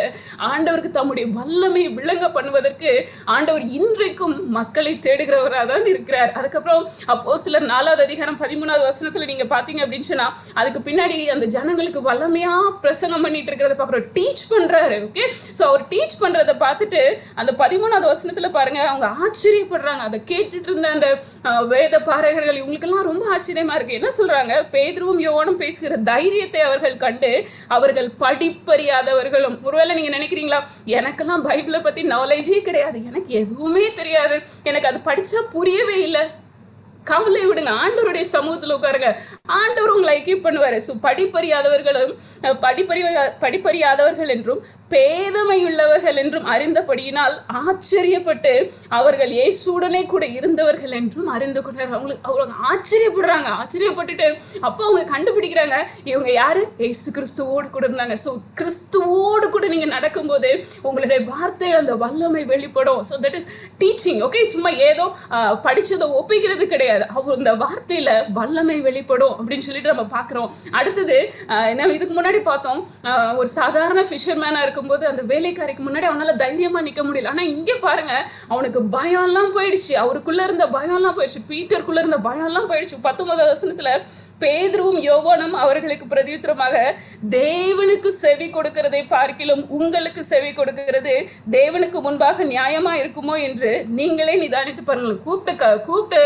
ஆண்டவருக்கு தம்முடைய வல்லமை விளங்க பண்ணுவதற்கு ஆண்டவர் இன்றைக்கும் மக்களை தேடுகிறவராக தான் இருக்கிறார். அதுக்கப்புறம் அப்போஸ்தலர் 4வது அதிகாரம் 13வது வசனத்தில் நீங்கள் பார்த்தீங்க அப்படின்னு சொன்னால், அதுக்கு பின்னாடி அந்த ஜனங்களுக்கு வல்லமையாக பிரசங்கம் பண்ணிட்டு இருக்கிறத பார்க்குறோம். டீச் பண்ணுறாரு. ஓகே, ஸோ அவர் டீச் பண்ணுறதை பார்த்துட்டு அந்த 13வது வசனத்தில் பாருங்க, அவங்க ஆச்சரியப்படுறாங்க. அதை கேட்டுட்டு இருந்த அந்த வேத பாரகர்கள் இவங்களுக்கெல்லாம் ரொம்ப ஆச்சரியமா இருக்கு. என்ன சொல்றாங்க? பேதுருவும் யோவானும் பேசுகிற தைரியத்தை அவர்கள் கண்டு அவர்கள் படிப்பறியாதவர்களும். ஒருவேளை நீங்க நினைக்கிறீங்களா, எனக்கெல்லாம் பைபிளை பத்தி நாலேஜே கிடையாது, எனக்கு எதுவுமே தெரியாது, எனக்கு அது படிச்சா புரியவே இல்லை, கவலை விடுங்க, ஆண்டவருடைய சமூகத்தில் உட்காருங்க, ஆண்டவர் உங்களை எக்யூப் பண்ணுவார். ஸோ படிப்பறியாதவர்களும் படிப்பறியாதவர்கள் என்றும் பேதமையுள்ளவர்கள் என்றும் அறிந்தபடியினால் ஆச்சரியப்பட்டு அவர்கள் இயேசுடனே கூட இருந்தவர்கள் என்றும் அறிந்து கொண்டார். அவங்க ஆச்சரியப்பட்டுட்டு அப்போ அவங்க கண்டுபிடிக்கிறாங்க, இவங்க யாரு? இயேசு கிறிஸ்துவோடு கூட இருந்தாங்க. ஸோ கிறிஸ்துவோடு கூட நீங்கள் நடக்கும்போது உங்களுடைய வார்த்தை அந்த வல்லமை வெளிப்படும். So that is teaching. Okay, சும்மா ஏதோ படித்ததை ஒப்பிக்கிறது கிடையாது, அவர் இந்த வார்த்தையில் வல்லமை வெளிப்படும் அப்படின்னு சொல்லிட்டு நம்ம பார்க்குறோம். அடுத்தது என்ன, இதுக்கு முன்னாடி பார்த்தோம், ஒரு சாதாரண ஃபிஷர்மேனாக இருக்கும்போது அந்த வேலைக்காரிக்கு முன்னாடி அவனால் தைரியமாக நிற்க முடியல. ஆனால் இங்கே பாருங்க, அவனுக்கு பயம்லாம் போயிடுச்சு, அவருக்குள்ளே இருந்த பயம்லாம் போயிடுச்சு, பீட்டருக்குள்ளே இருந்த பயம்லாம் போயிடுச்சு. 19வது வசனத்தில் பேதுருவும் யோவானும் அவர்களுக்கு பிரதியுத்தரமாக, தேவனுக்கு செவி கொடுக்கிறதை பார்க்கிலும் உங்களுக்கு செவி கொடுக்கிறது தேவனுக்கு முன்பாக நியாயமா இருக்குமோ என்று நீங்களே நிதானித்து பாருங்கள். கூப்பிட்டு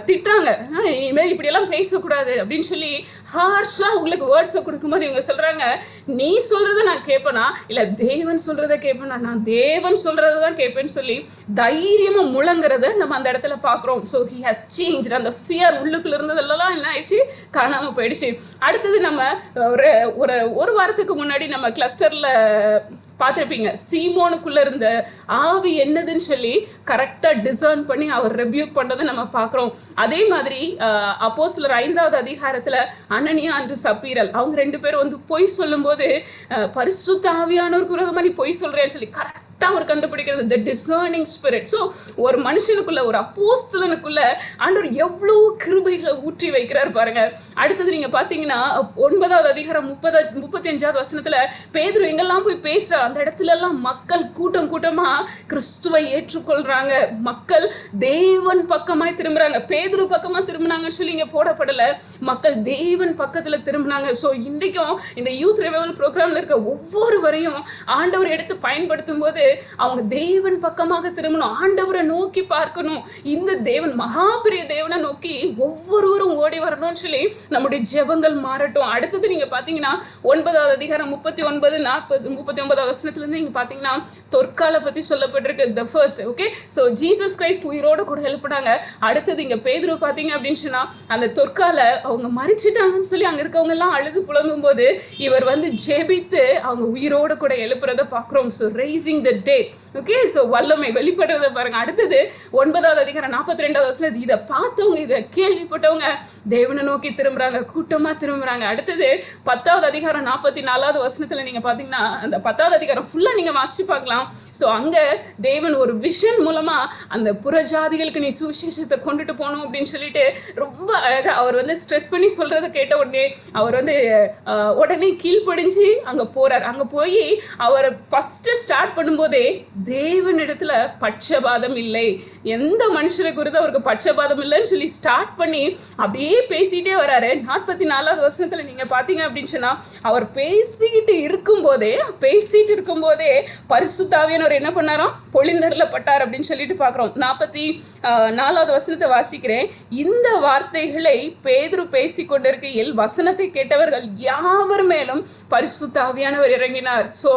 திட்டுறாங்க, இனிமேல் இப்படியெல்லாம் பேசக்கூடாது அப்படின்னு சொல்லி ஹார்ஷாக உங்களுக்கு வேர்ட்ஸை கொடுக்கும்போது இவங்க சொல்கிறாங்க, நீ சொல்கிறத நான் கேட்பேனா இல்லை தேவன் சொல்கிறத கேட்பேனா? நான் தேவன் சொல்கிறத தான் கேட்பேன்னு சொல்லி தைரியமாக முழங்குறத நம்ம அந்த இடத்துல பார்க்குறோம். So he has change. அந்த ஃபியர் உள்ளுக்குள்ள இருந்ததெல்லாம் என்ன ஆயிடுச்சு? காணாமல் போயிடுச்சு. அடுத்தது நம்ம ஒரு வாரத்துக்கு முன்னாடி நம்ம கிளஸ்டரில் பார்த்துருப்பீங்க, சீமோனுக்குள்ளே இருந்த ஆவி என்னதுன்னு சொல்லி கரெக்டாக டிசர்ன் பண்ணி அவர் ரெபியூக் பண்ணுறதை நம்ம பார்க்குறோம். அதே மாதிரி அப்போஸ்தலர் 5வது அதிகாரத்தில் அனனியா அன்று சப்பீரல் அவங்க 2 பேரும் வந்து பொய் சொல்லும்போது, பரிசுத்த ஆவியானவருக்கு விரோதமாக நீ பொய் சொல்கிறேன்னு சொல்லி கரெக்டாக அவர் கண்டுபிடிக்கிறது, the discerning spirit. ஸோ ஒரு மனுஷனுக்குள்ள, ஒரு அப்போஸ்தலனுக்குள்ள ஆண்டவர் எவ்வளோ கிருபைகளை ஊற்றி வைக்கிறார் பாருங்க. அடுத்தது நீங்க பார்த்தீங்கன்னா 9வது அதிகாரம் 35வது வசனத்துல பேதுரு எங்கெல்லாம் போய் பேசுற அந்த இடத்துல எல்லாம் மக்கள் கூட்டமா கிறிஸ்துவை ஏற்றுக்கொள்றாங்க. மக்கள் தேவன் பக்கமாய் திரும்புறாங்க. பேதுரு பக்கமா திரும்பினாங்கன்னு சொல்லி இங்க போடப்படல, மக்கள் தேவன் பக்கத்துல திரும்பினாங்க. ஸோ இன்றைக்கும் இந்த யூத் ரிவைவல் ப்ரோக்ராம்ல இருக்கிற ஒவ்வொருவரையும் ஆண்டவர் எடுத்து பயன்படுத்தும் போது அவங்க தேவன் பக்கமாக திரும்பணும், ஆண்டவரை நோக்கி பார்க்கணும், இந்த தேவன் மகா பெரிய தேவனை நோக்கி ஒவ்வொருவரும் ஓடி வரணும்னு சொல்லி நம்முடைய ஜெபங்கள் மாறட்டும். அடுத்தது நீங்க பாத்தீங்கன்னா 9வது அதிகாரம் 39, 40, 39வது வசனத்துல இருந்து நீங்க பாத்தீங்கன்னா தொற்கால பத்தி சொல்லப்பட்டிருக்கு. the first. Okay, so Jesus Christ உயிரோட கூட எழுப்பினாங்க. அடுத்தது இங்க பேதுரு பாத்தீங்க அப்படின்னு சொன்னா அந்த தொற்கால அவங்க மறிச்சிட்டாங்கன்னு சொல்லி அங்க இருக்கவங்க எல்லாம் அழுது புலம்பும் போது இவர் வந்து ஜெபித்து அவங்க உயிரோட கூட எழுப்புறத பாக்குறோம். So raising the dead. Okay, so வல்லமை வெளிப்படுறத பாருங்க. அடுத்தது 9வது அதிகாரம் 42வது வசனம், இதை பார்த்தவங்க, இதை கேள்விப்பட்டவங்க தேவனை நோக்கி திரும்புறாங்க, கூட்டமா திரும்புறாங்க. அடுத்தது 10வது அதிகாரம் 44வது வசனத்துல நீங்க பாத்தீங்கன்னா அந்த 10வது அதிகாரம் ஃபுல்லா நீங்க வாசிச்சு பார்க்கலாம். ஸோ அங்க தேவன் ஒரு விஷன் மூலமா அந்த புறஜாதிகளுக்கு நீ சுவிசேஷத்தை கொண்டுட்டு போகணும் அப்படின்னு சொல்லிட்டு ரொம்ப அழகா அவர் வந்து ஸ்ட்ரெஸ் பண்ணி சொல்றதை கேட்ட உடனே அவர் வந்து உடனே கீழ்ப்படிஞ்சு அங்க போறார். அங்க போய் அவர் ஃபர்ஸ்ட் ஸ்டார்ட் பண்ணும்போதே தேவனிடத்துல பட்சபாதம் இல்லை, எந்த மனுஷரை குறித்து அவருக்கு பட்சபாதம் இல்லைன்னு சொல்லி ஸ்டார்ட் பண்ணி அப்படியே பேசிட்டே வராரு. 44வது வசனத்துல நீங்க பாத்தீங்க அப்படின்னு சொன்னா அவர் பேசிட்டு இருக்கும்போதே பரிசுத்தாவியானவர் என்ன பண்ணாராம்? பொழிந்தருளப்பட்டார் அப்படின்னு சொல்லிட்டு பார்க்குறோம். 44வது வசனத்தை வாசிக்கிறேன். இந்த வார்த்தைகளை பேதுரு பேசி கொண்டிருக்கையில் வசனத்தை கேட்டவர்கள் யாவர் மேலும் பரிசுத்தாவியானவர் இறங்கினார். ஸோ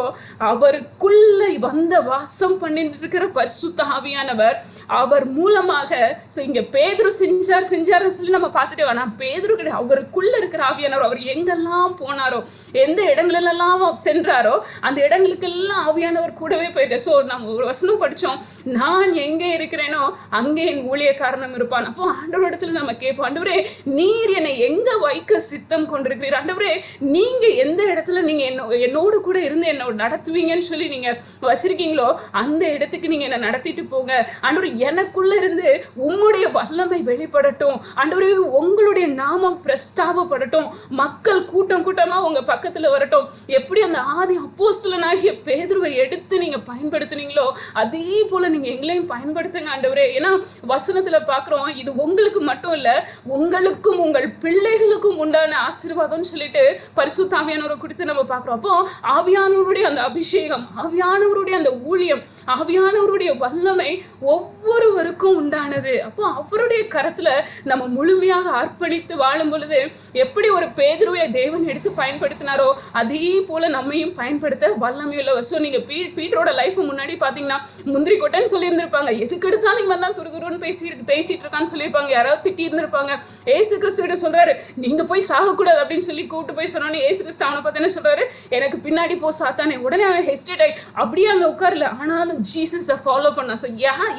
அவருக்குள்ள வந்த வாசம் பண்ணிட்டு இருக்கிற பரிசுத்த ஆவியானவர் அவர் மூலமாக. ஸோ இங்க பேதுரு செஞ்சாருன்னு சொல்லி நம்ம பார்த்துட்டே வேணாம். பேதுரு கிடையாது, அவருக்குள்ள இருக்கிற ஆவியானவர். அவர் எங்கெல்லாம் போனாரோ, எந்த இடங்களெல்லாம் சென்றாரோ அந்த இடங்களுக்கெல்லாம் ஆவியானவர் கூடவே போயிருக்கார். ஸோ நம்ம ஒரு வசனம் படித்தோம், நான் எங்கே இருக்கிறேனோ அங்கே என் ஊழியக்காரனும் இருப்பான். அப்போ ஆண்டவர் இடத்துல நம்ம கேட்போம், ஆண்டவரே நீர் என்னை எங்க வைக்க சித்தம் கொண்டிருக்கிறீர், ஆண்டவரே நீங்க எந்த இடத்துல நீங்க என்னோடு கூட இருந்து என்னோட நடத்துவீங்கன்னு சொல்லி நீங்க வச்சிருக்கீங்களோ அந்த இடத்துக்கு நீங்க என்ன நடத்திட்டு போங்க. ஆண்டவரே எனக்குள்ள இருந்து உம்முடைய வல்லமை வெளிப்படட்டும், ஆண்டவரே உங்களுடைய நாமம் பிரஸ்தாபப்படட்டும், மக்கள் கூட்டம் கூட்டமா உங்க பக்கத்துல வரட்டும். எப்படி அந்த ஆதி அப்போஸ்தலனாகிய பேதுருவை எடுத்து நீங்க பயன்படுத்துனீங்களோ அதே போல நீங்க எங்களையும் பயன்படுத்துங்க ஆண்டவரே. ஏன்னா வசனத்துல பாக்குறோம், இது உங்களுக்கு மட்டும் இல்ல, உங்களுக்கும் உங்கள் பிள்ளைகளுக்கும் உண்டான ஆசீர்வாதம்னு சொல்லிட்டு பரிசுத்த ஆவியானவரை குறித்து நம்ம பார்க்குறோம். அப்போ ஆவியானவருடைய அந்த அபிஷேகம், ஆவியானவருடைய அந்த ஊழியம், ஆவியானவருடைய வல்லமை ஒவ்வொருவருக்கும் உண்டானது. அப்போ அவருடைய கரத்துல நம்ம முழுமையாக அர்ப்பணித்து வாழும் பொழுது எப்படி ஒரு பேதுருவை தேவன் எடுத்து பயன்படுத்தினாரோ அதே போல நம்மையும் பயன்படுத்த வல்லமையுள்ளவர். ஸோ நீங்க பீட்டரோட லைஃப் முன்னாடி பாத்தீங்கன்னா முந்திரி கொட்டைன்னு சொல்லியிருந்திருப்பாங்க, எதுக்கு எடுத்தாலும் இவன் தான் துருதுருன்னு பேசிட்டு இருக்கான்னு சொல்லியிருப்பாங்க, யாராவது திட்டி இருந்திருப்பாங்க. ஏசு கிறிஸ்துவிட்ட சொல்றாரு, நீங்க போய் சாகக்கூடாது அப்படின்னு சொல்லி கூப்பிட்டு போய் சொன்னோன்னு ஏசு கிறிஸ்து அவனை பார்த்து என்ன சொல்றாரு, எனக்கு பின்னாடி போ சாத்தானே. உடனே அவன் ஹெஸ்டேட் ஆகி அப்படியே அங்கே உட்காரல, ஆனாலும் ஜீசஸை ஃபாலோ பண்ணான். ஸோ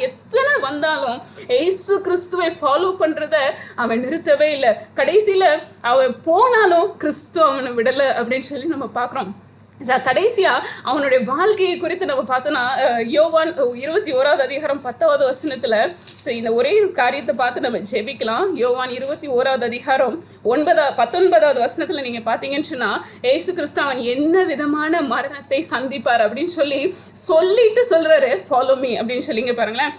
எத்தனை வந்தாலும் ஏசு கிறிஸ்துவை ஃபாலோ பண்றத அவன் நிறுத்தவே இல்லை. கடைசியில அவன் போனாலும் கிறிஸ்து அவனை விடலை அப்படின்னு சொல்லி நம்ம பார்க்குறோம். கடைசியா அவனுடைய வாழ்க்கையை குறித்து நம்ம பார்த்தோன்னா யோவான் 21வது அதிகாரம் 10வது வசனத்துல இந்த ஒரே காரியத்தை பார்த்து நம்ம ஜெபிக்கலாம். யோவான் 21வது அதிகாரம் 19வது வசனத்துல நீங்க பாத்தீங்கன்னு சொன்னா ஏசு கிறிஸ்து அவன் என்ன விதமான மரணத்தை சந்திப்பார் அப்படின்னு சொல்லிட்டு சொல்றாரு, ஃபாலோ மீ அப்படின்னு சொல்லிங்க பாருங்களேன்.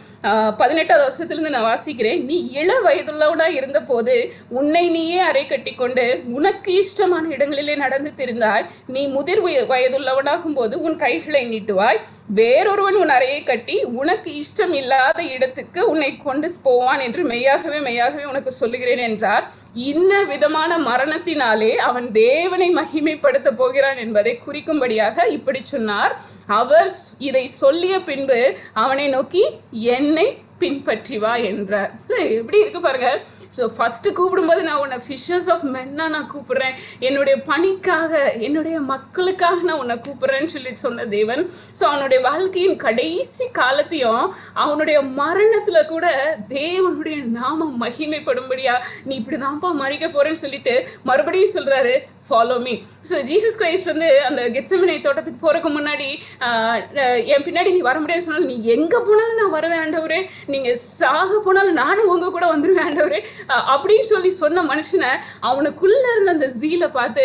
18வது வசனத்திலிருந்து நான் வாசிக்கிறேன். நீ இள வயதுள்ளவனா இருந்த போது உன்னை நீயே அறை கட்டி கொண்டு உனக்கு இஷ்டமான இடங்களிலே நடந்து திரிந்தாய். நீ முதிர் வயதுள்ளவனாகும் போது உன் கைகளை நீட்டுவாய், வேறொருவன் உன் அறையை கட்டி உனக்கு இஷ்டம் இல்லாத இடத்துக்கு உன்னை கொண்டு போவான் என்று மெய்யாகவே உனக்கு சொல்லுகிறேன் என்றார். இன்ன விதமான மரணத்தினாலே அவன் தேவனை மகிமைப்படுத்த போகிறான் என்பதை குறிக்கும்படியாக இப்படி சொன்னார். அவர் இதை சொல்லிய பின்பு அவனை நோக்கி என்னை பின்பற்றி வா என்றார். எப்படி இருக்கு பாருங்க. ஸோ ஃபர்ஸ்ட் கூப்பிடும்போது நான் உன்னை ஃபிஷர்ஸ் ஆஃப் மென்னா நான் கூப்பிடுறேன், என்னுடைய பணிக்காக என்னுடைய மக்களுக்காக நான் உன்னை கூப்பிடுறேன்னு சொல்லி சொன்ன தேவன். ஸோ அவனுடைய வாழ்க்கையின் கடைசி காலத்தையும் அவனுடைய மரணத்துல கூட தேவனுடைய நாமம் மகிமைப்படும்படியா நீ இப்படிதான்ப்பா மறிக்க போறேன்னு சொல்லிட்டு மறுபடியும் சொல்றாரு, follow me. So Jesus Christ அந்த கெத்செமனே தோட்டத்துக்கு போறதுக்கு முன்னாடி என் பின்னாடி நீ வர முடியாது சொன்னாலும், நீ எங்க போனாலும் நான் வருவேன் ஆண்டவரே, நீங்க சாக போனாலும் நானும் உங்க கூட வந்துருவேன் ஆண்டவரே அப்படின்னு சொல்லி சொன்ன மனுஷனை அவனுக்குள்ள இருந்த அந்த ஜீல பார்த்து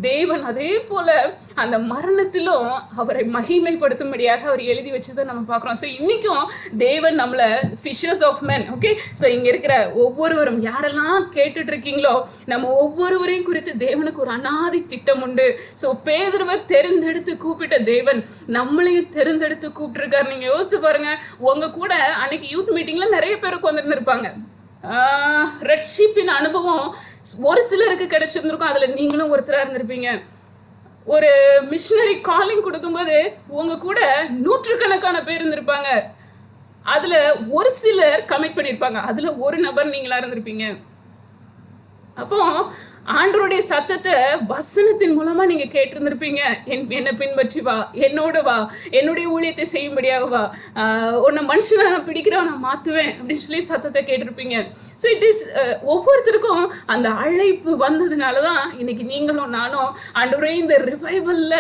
தேவன் அதே போல அந்த மரணத்திலும் அவரை மகிமைப்படுத்தும்படியாக அவர் எழுதி வச்சதை நம்ம பார்க்குறோம். ஸோ இன்னைக்கும் தேவன் நம்மளை fishers of men. Okay, so இங்கே இருக்கிற ஒவ்வொருவரும் யாரெல்லாம் கேட்டுட்டு இருக்கீங்களோ நம்ம ஒவ்வொருவரையும் குறித்து தேவனுக்கு ஒரு அநாதி திட்டம் உண்டு. ஸோ பேதுருவை தெரிந்தெடுத்து கூப்பிட்ட தேவன் நம்மளையும் தெரிந்தெடுத்து கூப்பிட்டுருக்காரு. நீங்கள் யோசித்து பாருங்க, உங்க கூட அன்னைக்கு யூத் மீட்டிங்ல நிறைய பேருக்கு வந்துருந்துருப்பாங்க. ரெட்ஷிப்பின் அனுபவம் ஒரு சிலருக்கு கிடைச்சிருந்திருக்கும், அதுல நீங்களும் ஒருத்தராக இருந்திருப்பீங்க. ஒரு மிஷனரி காலிங் கொடுக்கும்போது உங்க கூட நூற்றுக்கணக்கான பேர் இருந்திருப்பாங்க, அதுல ஒரு சிலர் கமிட் பண்ணியிருப்பாங்க, அதுல ஒரு நபர் நீங்களா இருந்திருப்பீங்க. அப்போ ஆண்டவருடைய சத்தத்தை வசனத்தின் மூலமா நீங்க கேட்டிருந்திருப்பீங்க. என்னை பின்பற்றி வா, என்னோட வா, என்னுடைய ஊழியத்தை செய்யும்படியாக வா, உன்னை மனுஷனை நான் பிடிக்கிறவன் நான் மாத்துவேன் அப்படின்னு சொல்லி சத்தத்தை கேட்டிருப்பீங்க. ஸோ இட் இஸ் ஒவ்வொருத்தருக்கும் அந்த அழைப்பு வந்ததுனாலதான் இன்னைக்கு நீங்களும் நானும் ஆண்டவரே இந்த ரிவைவல்ல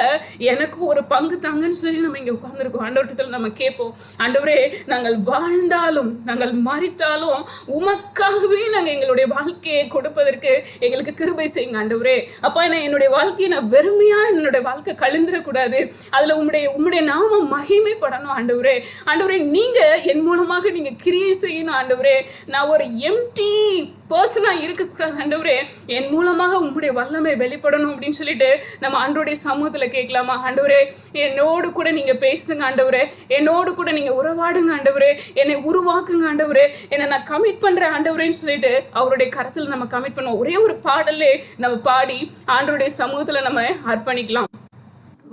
எனக்கும் ஒரு பங்கு தாங்கன்னு சொல்லி நம்ம இங்க உட்கார்ந்துருக்கோம். ஆண்டவரத்தில் நம்ம கேட்போம், ஆண்டவரே நாங்கள் வாழ்ந்தாலும் நாங்கள் மரித்தாலும் உமக்காகவே நாங்கள் எங்களுடைய வாழ்க்கையை கொடுப்பதற்கு எங்களுக்கு கிருபை செய்யுங்க ஆண்டவரே. அப்பா நான் என்னுடைய வாழ்க்கையை நான் வெறுமையா என்னுடைய வாழ்க்கை கழிந்துடக்கூடாது, அதுல உம்முடைய நாமம் மகிமைப்படணும் ஆண்டவரே. ஆண்டவரே நீங்க என் மூலமாக நீங்க கிரியை செய்யணும் ஆண்டவரே. நான் ஒரு எம்டி பர்சனா இருக்கக்கூடாது ஆண்டவரே, என் மூலமாக உம்முடைய வல்லமை வெளிப்படணும் அப்படின்னு சொல்லிட்டு நம்ம ஆண்டவருடைய சமூகத்துல கேட்கலாமா? ஆண்டவரே என்னோடு கூட நீங்க பேசுங்க ஆண்டவரே, என்னோடு கூட நீங்க உறவாடுங்க ஆண்டவரே, என்னை உருவாக்குங்க ஆண்டவரே, என்னை நான் கமிட் பண்றேன் ஆண்டவரேன்னு சொல்லிட்டு அவருடைய கரத்துல நம்ம கமிட் பண்ணுவோம். ஒரே ஒரு பாடலே நம்ம பாடி ஆண்டவருடைய சமூகத்துல நம்ம அர்ப்பணிக்கலாம்.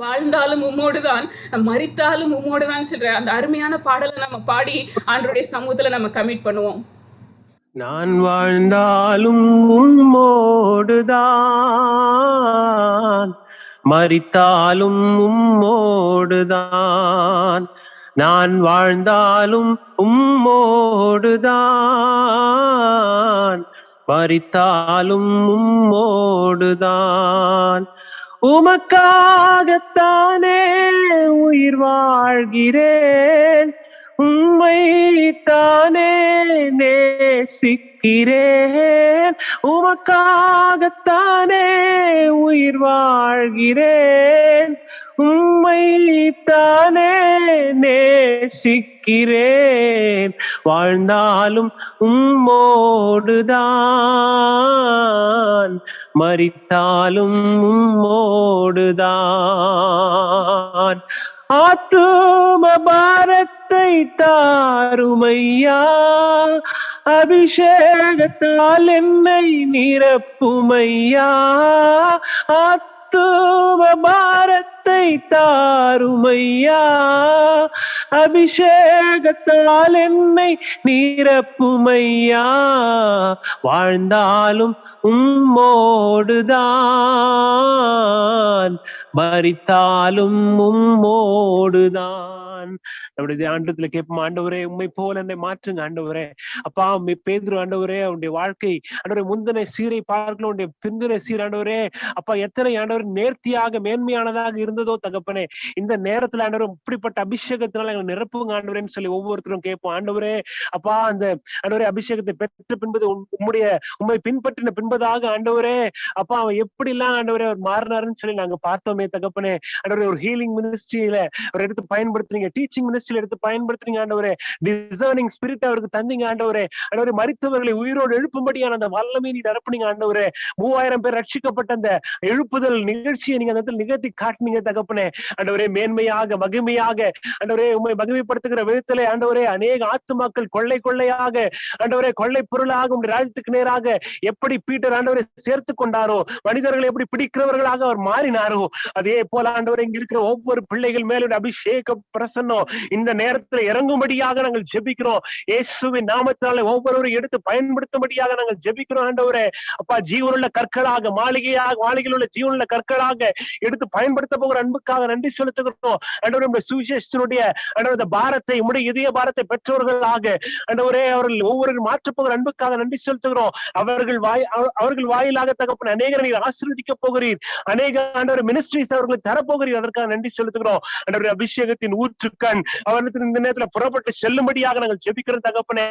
வாழ்ந்தாலும் உம்மோடுதான், மரித்தாலும் உம்மோடுதான் சொல்ற அந்த அருமையான பாடலை நம்ம பாடி ஆண்டவருடைய சமூகத்துல நம்ம கமிட் பண்ணுவோம். நான் வாழ்ந்தாலும் உம்மோடுதான், மரித்தாலும் உம்மோடுதான். நான் வாழ்ந்தாலும் உம்மோடுதான், மரித்தாலும் உம்மோடுதான். உமக்காகத்தானே உயிர் வாழ்கிறேன், உம்மைத்தானே நேசிக்கிறேன். உமக்காகத்தானே உயிர் வாழ்கிறேன், உம்மைத்தானே நேசிக்கிறேன். வாழ்ந்தாலும் உம்மோடுதான், மரித்தாலும் உம்மோடுதான். ஆத்தும பாரத்தை தாருமையா, அபிஷேகத்தால் என்னை நிரப்புமையா. ஆத்தும பாரத்தை தாருமையா, அபிஷேகத்தால் என்னை நிரப்புமையா. வாழ்ந்தாலும் உம்மோடுதான், மரித்தாலும் உம்மோடுதான். நம்முடைய ஆண்டத்துல கேட்போம், ஆண்டவரே உண்மை போல என்னை மாற்றுங்க ஆண்டவரே. அப்பா பேதுரு ஆண்டவரே, அவனுடைய வாழ்க்கை ஆண்டவரே முந்தின சீரை பார்க்கல, அவனுடைய பிந்தின சீர் ஆண்டவரே அப்பா எத்தனை ஆண்டவர் நேர்த்தியாக மேன்மையானதாக இருந்ததோ தகப்பனே. இந்த நேரத்துல ஆண்டவர் இப்படிப்பட்ட அபிஷேகத்தினால எங்களை நிரப்புங்க ஆண்டவரேன்னு சொல்லி ஒவ்வொருத்தரும் கேட்போம். ஆண்டவரே அப்பா அந்த ஆண்டவரே அபிஷேகத்தை பெற்ற பின்பது உண்மை பின்பற்றின பின்பதாக ஆண்டவரே அப்பா அவன் எப்படி எல்லாம் ஆண்டவரே அவர் மாறினாருன்னு சொல்லி நாங்க பார்த்தோமே தகப்பனே. ஆண்டவரே ஒரு ஹீலிங் மினிஸ்ட்ரியில அவர் எடுத்து பயன்படுத்துறீங்க, டீச்சிங் மினிஸ்ட்ரியில எடுத்து பயன்படுத்துறீங்க ஆண்டவரே. டிசர்னிங் ஸ்பிரிட் அவருக்கு தந்தீங்க ஆண்டவரே. ஆண்டவரே மரித்தவர்களை உயிரோடு எழுப்பும்படியான அந்த வல்லமை நீ நிரப்புனீங்க ஆண்டவரே. 3000 பேர் ரட்சிக்கப்பட்ட அந்த எழுப்புதல் நிகழ்ச்சியை நீங்க அந்த நிகழ்த்தி காட்டினீங்க தகப்பனே. ஆண்டவரே மேன்மையாக மகிமையாக ஆண்டவரே உண்மை மகிமைப்படுத்துகிற விதத்திலே ஆண்டவரே அநேக ஆத்துமாக்கள் கொள்ளை கொள்ளையாக ஆண்டவரே கொள்ளை பொருளாக உங்களுடைய ராஜ்யத்துக்கு நேராக எப்படி பீட்டர் ஆண்டவரை சேர்த்து கொண்டாரோ, மனிதர்களை எப்படி பிடிக்கிறவர்களாக அவர் மாறினாரோ, அதே போல ஆண்டவரை இங்க இருக்கிற ஒவ்வொரு பிள்ளைகள் மேலும் அபிஷேக பிரசன்னம் இந்த நேரத்தில் இறங்கும்படியாக நாங்கள் ஜெபிக்கிறோம். இயேசுவின் நாமத்தினாலே ஒவ்வொருவரும் எடுத்து பயன்படுத்தும்படியாக நாங்கள் ஜெபிக்கிறோம் ஆண்டவரே. அப்பா ஜீவனுள்ள கற்களாக மாளிகையில் உள்ள ஜீவனுள்ள கற்களாக எடுத்து பயன்படுத்த போகிற அன்புக்காக நன்றி செலுத்துகிறோம் ஆண்டவரே. சுவிசேஷத்தினுடைய ஆண்டவரே பாரத்தை உடைய இதய பாரத்தை பெற்றவர்களாக ஆண்டவரே அவர்கள் ஒவ்வொரு மாற்ற போகிற அன்புக்காக நன்றி செலுத்துகிறோம். அவர்கள் வாயிலாக தகப்பன் அநேகரை நீர் ஆசீர்வதிக்க போகிறீர், அநேக ஆண்டவர் மினிஸ்ட்ரிஸ் அவர்களுக்கு தரப்போகிறீர், அதற்காக நன்றி செலுத்துகிறோம் ஆண்டவரே. அபிஷேகத்தின் ஊற்றுக்கண் அவர்களுக்கு இந்த நேரத்துல புறப்பட்டு செல்லும்படியாக நாங்கள் ஜெபிக்கிறோம் தகப்பனே.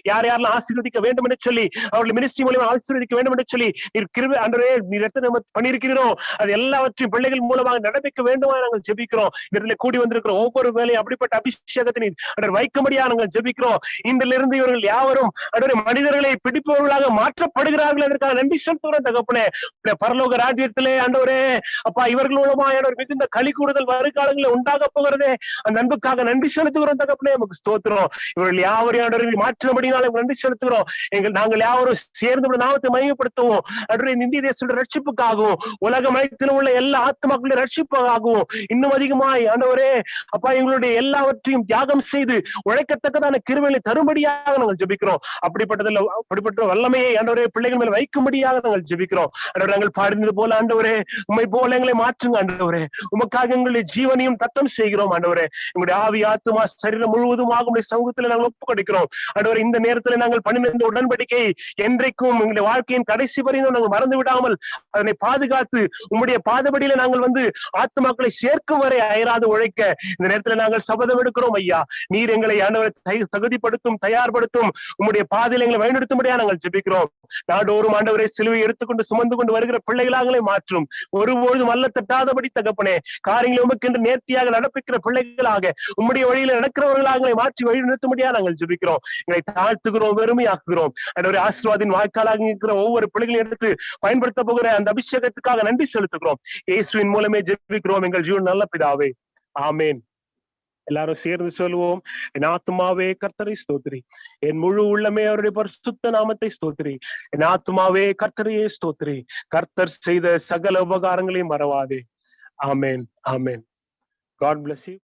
யார் யாரெல்லாம் ஆசீர்வதிக்க வேண்டும் என்று சொல்லி அவர்கள் மினிஸ்ட்ரி மூலமா ஆசீர்வதிக்க வேண்டும் என்று சொல்லி நீர் கிருபை ஆண்டவரே நீர் எத்தனை பண்ணியிருக்கிறோம் அது எல்லாவற்றையும் பிள்ளைகள் மூலமாக நடப்பிக்க வேண்டுமா நாங்கள் ஜெபிக்கிறோம். இடத்துல கூடி வந்திருக்கிறோம் ஒவ்வொரு வேலையும் அப்படிப்பட்ட அபிஷேகத்தை நீர் வைக்கும்படியா நாங்கள் ஜெபிக்கிறோம். இன்றிலிருந்து இவர்கள் யாவரும் ஆண்டவரே மனிதர்களை பிடிப்பவர்களாக மாற்றப்படுகிறார்கள், அதற்காக நன்றி செலுத்துகிறோம் தகப்பனே. பரலோக ராஜ்யத்திலே ஆண்டவரே அப்பா இவர்கள் மூலமா மிகுந்த களி கூடுதல் வருகாலங்களில் உண்டாக போகிறதே, அந்த அன்புக்காக நன்றி செலுத்துகிறோம் தகப்பனே. நமக்கு ஸ்தோத்திரம். இவர்கள் யாவரையும் ஆண்டவரை மாற்றினபடினால நன்றி செலுத்துகிறோம். நாங்கள் யாவரும் சேர்ந்து நாமத்தை மையப்படுத்துவோம். இந்திய தேசத்துடைய ரட்சிப்புக்காகவும் உலக மயத்தில் உள்ள எல்லா ஆத்மாக்களுடைய ரட்சிப்புக்காகவும் இன்னும் அதிகமாய் ஆண்டவரே அப்பா எங்களுடைய எல்லாவற்றையும் தியாகம் செய்து உழைக்கத்தக்கதான கிருபைகளை தரும்படியாக நாங்கள் ஜெபிக்கிறோம். அப்படிப்பட்ட வல்லமையை ஆண்டவரே பிள்ளைகள் மேல் வைக்கும்படியாக நாங்கள் ஜெபிக்கிறோம். ஆண்டவரே நாங்கள் பாடினது போல ஆண்டவரே உம்மை போல எங்களை மாற்றுங்க ஆண்டவரே. உமக்காக எங்களுடைய ஜீவனையும் தத்தம் செய்கிறோம் ஆண்டவரே. எங்களுடைய ஆவி ஆத்துமா சரீரம் முழுவதுமாக உங்களுடைய சமூகத்தில் நாங்கள் ஒப்புக் கொடுக்கிறோம் ஆண்டவரே. இந்த நேரத்தில் நாங்கள் பண்ணின உடன்படிக்கை என்றைக்கும் எங்களுடைய வாழ்க்கையின் கடைசி வரையும் நாங்கள் மறந்து விடாமல் அதனை பாதுகாத்து உம்முடைய பாதபடியில நாங்கள் ஆத்மாக்களை சேர்க்கும் வரை அயராது உழைக்க இந்த நேரத்தில் நாங்கள் சபதம் எடுக்கிறோம் ஐயா. நீர் எங்களை ஆண்டவரை தகுதிப்படுத்தும் தயார்படுத்தும் உம்முடைய பாதையில் எங்களை வழிநடத்தும்படியா நாங்கள் ஜெபிக்கிறோம். நாடோறும் ஆண்டவரை சிலுவை எடுத்துக்கொண்டு சுமந்து கொண்டு வருகிற பிள்ளைகளாக மாற்றும். ஒருபொழுதும் அல்ல தட்டாதபடி தகப்பனே காரியங்களை உமக்கென்று நேர்த்தியாக நடப்பிக்கிற பிள்ளைகளாக உம்முடைய வழியில நடக்கிறவர்களாக மாற்றி வழி நிறுத்தும்படியா நாங்கள் ஜெபிக்கிறோம். எங்களை தாழ்த்துகிறோம், வெறுமையாக்குகிறோம். ஆண்டவரே ஆசீர்வாதின் வாய்க்காலாக இருக்கிற ஒவ்வொரு பிள்ளைகளையும் எடுத்து பயன்படுத்த போகிற அந்த அபிஷேகத்துக்காக நன்றி செலுத்துகிறோம். இயேசுவின் மூலமே ஜெபிக்கிறோம் எங்கள் ஜீவன் நல்ல பிதாவே, ஆமேன். எல்லாரும் சேர்ந்து சொல்லுவோம். என் ஆத்மாவே கர்த்தரை ஸ்தோத்திரி, என் முழு உள்ளமே அவருடைய பரிசுத்த நாமத்தை ஸ்தோத்திரி. என் ஆத்மாவே கர்த்தரையே ஸ்தோத்திரி, கர்த்தர் செய்த சகல உபகாரங்களையும் மறவாதே. ஆமென். ஆமென். God bless you.